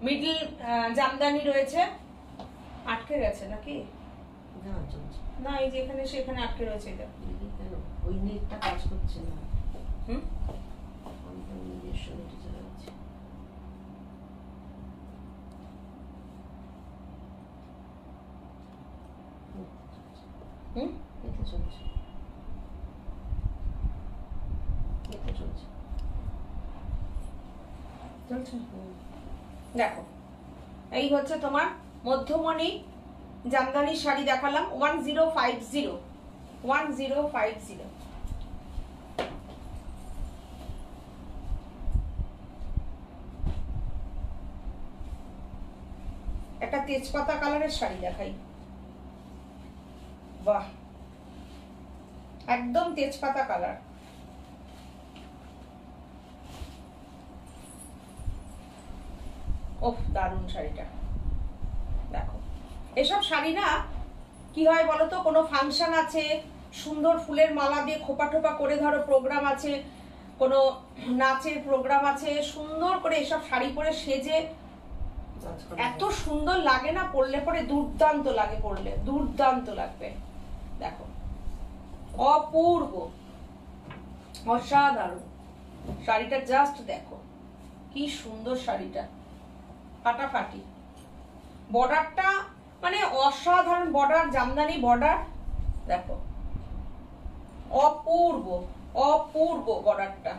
মিডল জামদানি রয়েছে। আটকে গেছে নাকি? না এই যে এখানে সেখানে আটকে রয়েছে। এটা ওই নেটটা কাজ করছে না। দেখো এই হচ্ছে তোমার মধ্যমণি জামদানি শাড়ি দেখালাম 1050 1050। একটা তেজপাতা কালারের শাড়ি দেখাই, বাহ একদম তেজপাতা কালার। ওহ দারুণ শাড়িটা দেখো। এসব শাড়ি না কি হয় বলতো, কোনো ফাংশন আছে, সুন্দর ফুলের মালা দিয়ে খোপা টোপা করে ধরো প্রোগ্রাম আছে, কোনো নাচের প্রোগ্রাম আছে, সুন্দর করে এসব শাড়ি পরে সেজে এত সুন্দর লাগে না, পরলে পরে দুর্দান্ত লাগে, পরলে দুর্দান্ত লাগবে। দেখো অপূর্ব অসাধারণ শাড়িটা, জাস্ট দেখো কি সুন্দর শাড়িটা, ফাটাফাটি। বর্ডারটা মানে অসাধারণ বর্ডার, জামদানি বর্ডার দেখো, অপূর্ব অপূর্ব বর্ডারটা।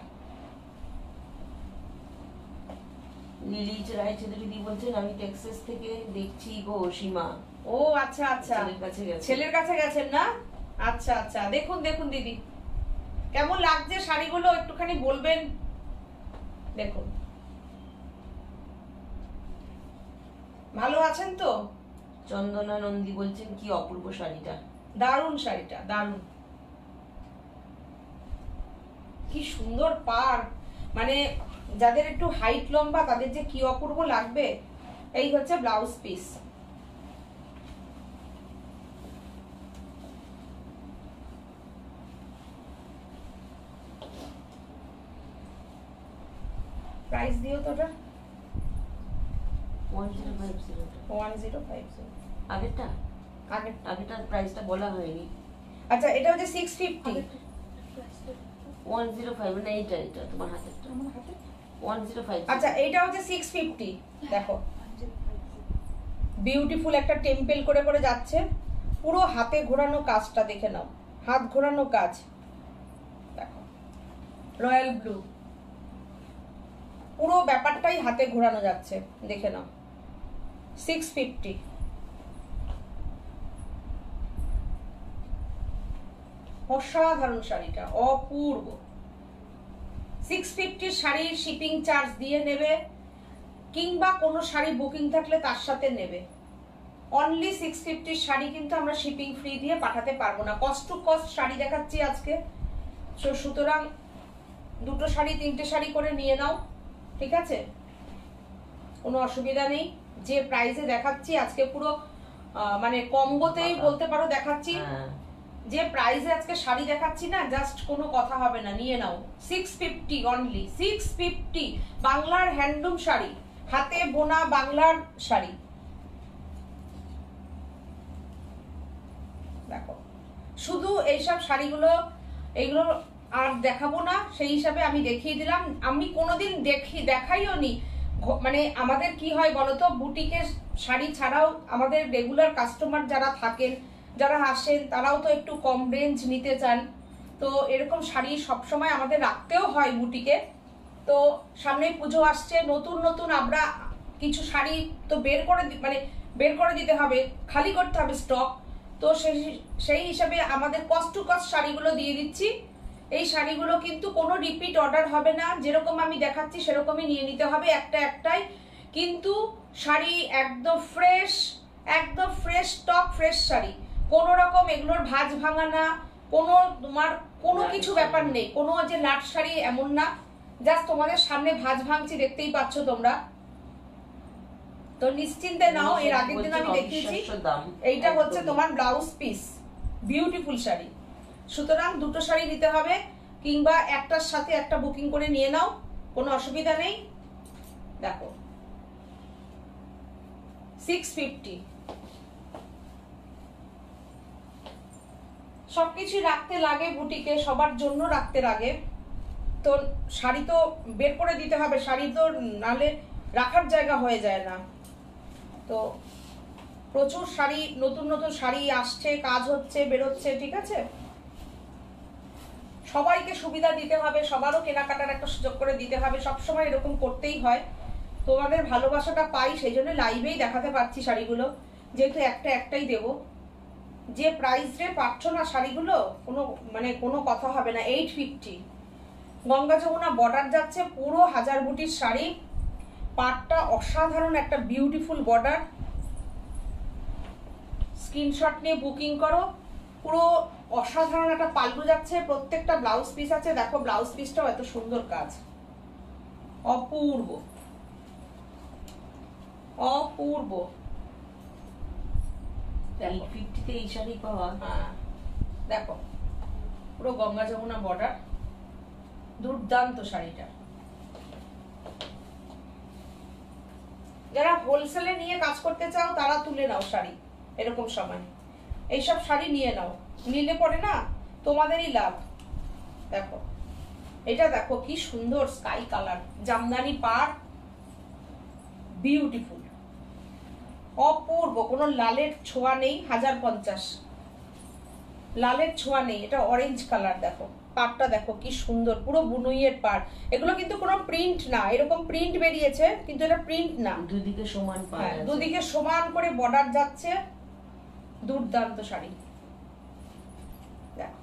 লিলি রায়চৌধুরী বলছেন আমি টেক্সাস থেকে দেখছি গো সীমা। ও আচ্ছা আচ্ছা, ছেলের কাছে গেছেন না? আচ্ছা আচ্ছা, দেখুন দেখুন দিদি কেমন লাগছে শাড়িগুলো, একটুখানি বলবেন। দেখুন ভালো আছেন তো? চন্দনা নন্দী বলছেন কি অপূর্ব শাড়িটা, দারুণ শাড়িটা, দারুণ, কি সুন্দর পাড়, মানে যাদের একটু হাইট লম্বা তাদের যে কি অপূর্ব লাগবে। এই হচ্ছে ব্লাউজ পিস। প্রাইস দিও তো ওটা 1050। আগেরটা আগেরটার প্রাইসটা বলা হয়নি। আচ্ছা এটা হচ্ছে 650। 105 না, এটা তোমার হাতেরটা 105। আচ্ছা এটা হচ্ছে 650। দেখো বিউটিফুল একটা টেম্পল করে করে যাচ্ছে, পুরো হাতে ঘোরানো কাজটা দেখে নাও, হাত ঘোরানো কাজ দেখো, রয়্যাল ব্লু, পুরো ব্যাপারটাই হাতে ঘোরানো যাচ্ছে, দেখে নাও 650। অসাধারণ শাড়িটা, অপূর্ব। 650 শাড়ির শিপিং চার্জ দিয়ে নেবে, কিংবা কোনো শাড়ি বুকিং থাকলে তার সাথে নেবে। অনলি 650 শাড়ি কিন্তু আমরা শিপিং ফ্রি দিয়ে পাঠাতে পারবো না, কস্ট টু কস্ট শাড়ি দেখাচ্ছি আজকে। সুতরাং দুটো শাড়ি তিনটে শাড়ি করে নিয়ে নাও, ঠিক আছে, কোনো অসুবিধা নেই। যে প্রাইসে দেখাচ্ছি আজকে পুরো মানে কম্বোতেই বলতে পারো দেখাচ্ছি, যে প্রাইসে আজকে শাড়ি দেখাচ্ছি না, জাস্ট কোনো কথা হবে না, নিয়ে নাও। 650 অনলি, 650 বাংলার হ্যান্ডলুম শাড়ি, হাতে বোনা বাংলার শাড়ি। দেখো শুধু এইসব শাড়িগুলো, এইগুলো আর দেখাবো না, সেই হিসাবে আমি দেখিয়ে দিলাম। আমি কোনোদিন দেখাইও নি, মানে আমাদের কি হয় বলতো, বুটিকের শাড়ি ছাড়াও আমাদের রেগুলার কাস্টমার যারা থাকেন, যারা আসেন, তারাও তো একটু কম রেঞ্জ নিতে চান, তো এরকম শাড়ি সবসময় আমাদের রাখতেও হয় বুটিকে। তো সামনে পুজো আসছে, নতুন নতুন আমরা কিছু শাড়ি তো বের করে দিতে হবে, খালি করতে হবে স্টক। তো সেই হিসাবে আমাদের কস্ট টু কস্ট শাড়িগুলো দিয়ে দিচ্ছি। এই শাড়িগুলো কিন্তু কোনো রিপিট অর্ডার হবে না, যেরকম আমি দেখাচ্ছি সেরকমই নিয়ে নিতে হবে, একটাই। কিন্তু শাড়ি একদম ফ্রেশ স্টক, ফ্রেশ শাড়ি, কোনো রকম এগুলোর ভাঁজ ভাঙা না, কোনো তোমার কোনো কিছু ব্যাপার নেই, কোনো যে লাট শাড়ি এমন না, জাস্ট তোমাদের সামনে ভাঁজ ভাঙছি, দেখতেই পাচ্ছ তোমরা। তো নিশ্চিন্তে নাও, এর আগের দিন আমি দেখিয়েছি। এইটা হচ্ছে তোমার ব্লাউজ পিস, বিউটিফুল শাড়ি। সুতরাং দুটো শাড়ি নিতে হবে, কিংবা একটার সাথে একটা বুকিং করে নিয়ে নাও, কোনো অসুবিধা নেই। দেখো 650। সবকিছু রাখতে লাগে বুটিকে, সবার জন্য রাখতে লাগে, তো শাড়ি তো বের করে দিতে হবে, শাড়ি তো নালে রাখার জায়গা হয়ে যায় না। তো প্রচুর শাড়ি, নতুন নতুন শাড়ি আসছে, কাজ হচ্ছে, বেরোচ্ছে, ঠিক আছে। সবাইকে সুবিধা দিতে হবে, সবারও কেনাকাটার একটা সুযোগ করে দিতে হবে, সবসময় এরকম করতেই হয়। তোমাদের ভালোবাসাটা পাই, সেই জন্য লাইভেই দেখাতে পারছি শাড়িগুলো। যেহেতু একটাই দেব, যে প্রাইস রে পাচ্ছ না শাড়িগুলো কোনো কথা হবে না। 850 গঙ্গা যমুনা বর্ডার যাচ্ছে, পুরো হাজার বুটির শাড়ি, পাটটা অসাধারণ একটা বিউটিফুল বর্ডার। স্ক্রিনশট নিয়ে বুকিং করো। পুরো অসাধারণ একটা পাল্লু যাচ্ছে, প্রত্যেকটা ব্লাউজ পিস আছে। দেখো ব্লাউজ পিসটাও এত সুন্দর কাজ, অপূর্ব অপূর্ব। 850 এই শাড়ি পাওয়া। দেখো পুরো গঙ্গা যমুনা বর্ডার, দুর্দান্ত শাড়িটা। যারা হোলসেলে নিয়ে কাজ করতে চাও তারা তুলে নাও শাড়ি, এরকম সময় এইসব শাড়ি নিয়ে নাও, নিলে পরে না তোমাদেরই লাভ। দেখো এটা দেখো কি সুন্দর স্কাই কালার, জামদানি পাড়, বিউটিফুল, অপূর্ব, কোনো লালের ছোঁয়া নেই। 1050 লালের ছোঁয়া নেই, এটা অরেঞ্জ কালার। দেখো পাড়টা দেখো কি সুন্দর, পুরো বুনুইয়ের পাড়। এগুলো কিন্তু কোনো প্রিন্ট না, এরকম প্রিন্ট বেরিয়েছে কিন্তু এটা প্রিন্ট না, দুদিকে সমান পাড়, দুদিকে সমান করে বর্ডার যাচ্ছে, দুর্দান্ত শাড়ি। দেখো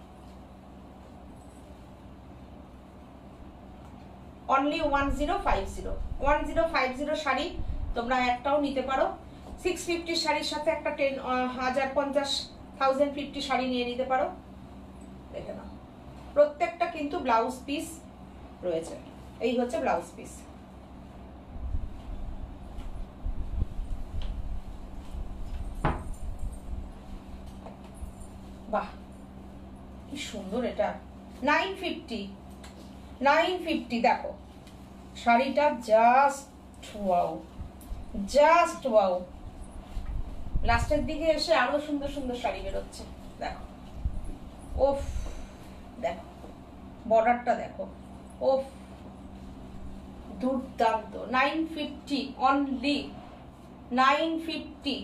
অনলি 1050 শাড়ি, তোমরা একটাও নিতে পারো। 650 শাড়ির সাথে একটা 1050 শাড়ি নিয়ে নিতে পারো। দেখে নাও প্রত্যেকটা কিন্তু ব্লাউজ পিস রয়েছে। এই হচ্ছে ব্লাউজ পিস। বাহ কি সুন্দর, এটা 950 দেখো শাড়িটা, জাস্ট ওয়াও, জাস্ট ওয়াও। লাস্টের দিকে এসে আরো সুন্দর সুন্দর শাড়ি বেরোচ্ছে। দেখো ওফ, দেখো বর্ডারটা দেখো, ওফ দুর্দান্ত। 950 অনলি 950।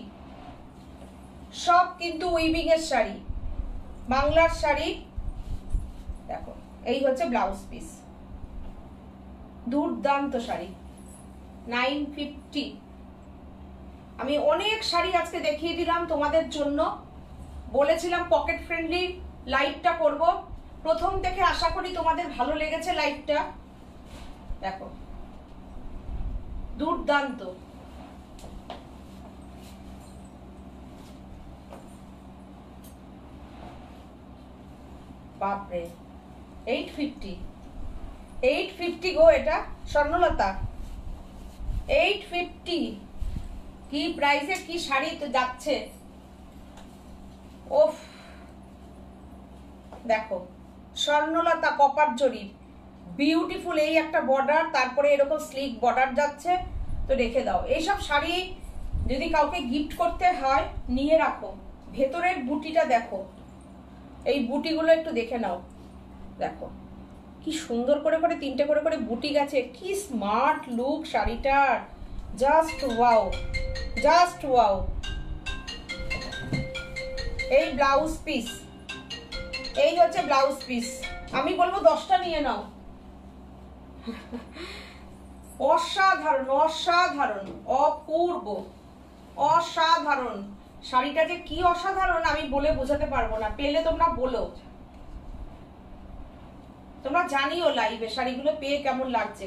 সব কিন্তু উইভিং এর শাড়ি, বাংলার শাড়ি। দেখো এই হচ্ছে ব্লাউজ পিস, দুর্দান্ত শাড়ি, 950। আমি অনেক শাড়ি আজকে দেখিয়ে দিলাম তোমাদের জন্য। বলেছিলাম পকেট ফ্রেন্ডলি লাইভটা করব, প্রথম থেকে আশা করি তোমাদের ভালো লেগেছে লাইভটা। দেখো দুর্দান্ত, বাপরে 850 গো, এটা স্বর্ণলতা 850। কি প্রাইসে কি শাড়ি তো যাচ্ছে, ওফ। দেখো স্বর্ণলতা কপার জরি, বিউটিফুল, এই একটা বর্ডার, তারপরে এরকম স্লিক বর্ডার যাচ্ছে। তো রেখে দাও এইসব শাড়ি, যদি কাউকে গিফট করতে হয় নিয়ে রাখো। ভেতরের বুটিটা দেখো, এই বুটিগুলো একটু দেখে নাও। দেখো কি সুন্দর করে করে তিনটে করে করে বুটি গেছে, কি স্মার্ট লুক শাড়িটার, জাস্ট ওয়াও, জাস্ট ওয়াও। এই ব্লাউজ পিস, এই হচ্ছে ব্লাউজ পিস। আমি বলবো 10টা নিয়ে নাও। অসাধারণ অসাধারণ, অপূর্ব, অসাধারণ শাড়িটা যে কি অসাধারণ আমি বলে বোঝাতে পারবো না। পেলে তোমরা বলো, তোমরা জানিও লাইভে শাড়িগুলো পেয়ে কেমন লাগছে।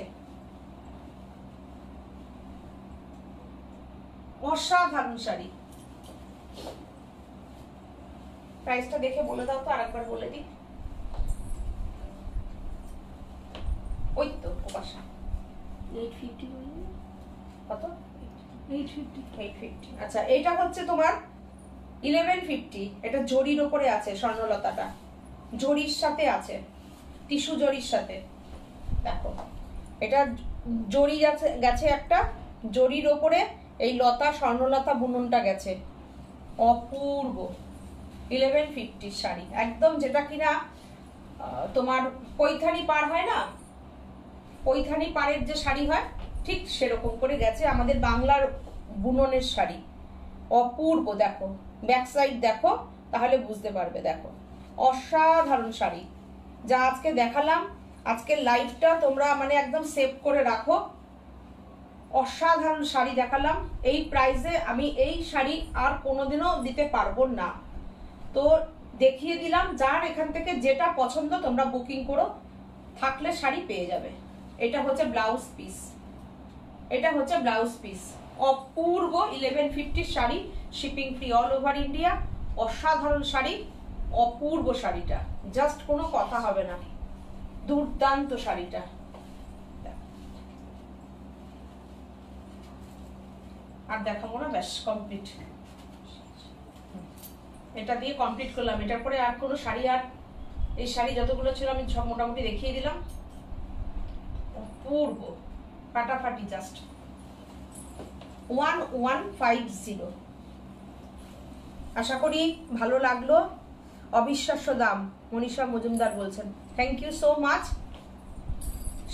অসাধারণ শাড়ি। প্রাইসটা দেখে বলে দাও তো, আরেকবার বলে দিই। ওই তো ওপাশা 850 কত, 850। আচ্ছা এটা হচ্ছে তোমার 1150। এটা জরির ওপরে আছে, স্বর্ণলতাটা জরির সাথে আছে, টিস্যু জরির সাথে। দেখো এটা জরি গেছে একটা, জরির ওপরে এই লতা স্বর্ণলতা বুননটা গেছে, অপূর্ব। 1150 শাড়ি, একদম যেটা কিনা তোমার পৈথানি পার হয় না, পৈথানি পাড়ের যে শাড়ি হয় ঠিক সেরকম করে গেছে, আমাদের বাংলার বুননের শাড়ি, অপূর্ব। দেখো ব্যাক সাইড দেখো, তাহলে বুঝতে পারবে। দেখো অসাধারণ শাড়ি, যা আজকে দেখালাম। আজকের লাইভটা তোমরা মানে একদম সেভ করে রাখো, অসাধারণ শাড়ি দেখালাম। এই প্রাইসে আমি এই শাড়ি আর কোনোদিনও দিতে পারবো না, তো দেখিয়ে দিলাম। যার এখান থেকে যেটা পছন্দ তোমরা বুকিং করো, থাকলে শাড়ি পেয়ে যাবে। এটা হচ্ছে ব্লাউজ পিস, এটা হচ্ছে ব্লাউজ পিস। অপূর্ব 1150 sari, shipping free all over India. অসাধারণ শাড়ি, অপূর্ব শাড়িটা, জাস্ট কোনো কথা হবে না, দুর্দান্ত শাড়িটা। আর দেখাবো না, ব্যাস কমপ্লিট। এটা দিয়ে কমপ্লিট করলাম। এটার পরে আর কোনো শাড়ি, আর এই শাড়ি যতগুলো ছিল আমি সব মোটামুটি দেখিয়ে দিলাম। অপূর্ব, ফাটাফাটি, জাস্ট 1150। আশা করি ভালো লাগলো। অবিশ্বাস্য দাম, মনীষা মজুমদার বলছেন। Thank you so much.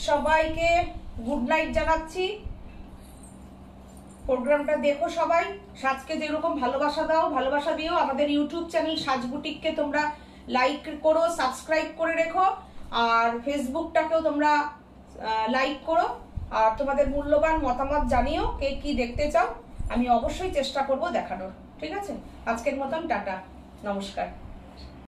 সবাইকে গুড নাইট জানাচ্ছি। প্রোগ্রামটা দেখো সবাই, সাজকে যেরকম ভালোবাসা দাও, ভালোবাসা দিও। আমাদের ইউটিউব চ্যানেল সাজ বুটিককে তোমরা লাইক করো, সাবস্ক্রাইব করে রেখো, আর ফেসবুকটাকেও তোমরা লাইক করো, আর তোমাদের মূল্যবান মতামত জানিও কে কি দেখতে চাও। আমি অবশ্যই চেষ্টা করব দেখানোর। ঠিক আছে, আজকের মতন টাটা, নমস্কার।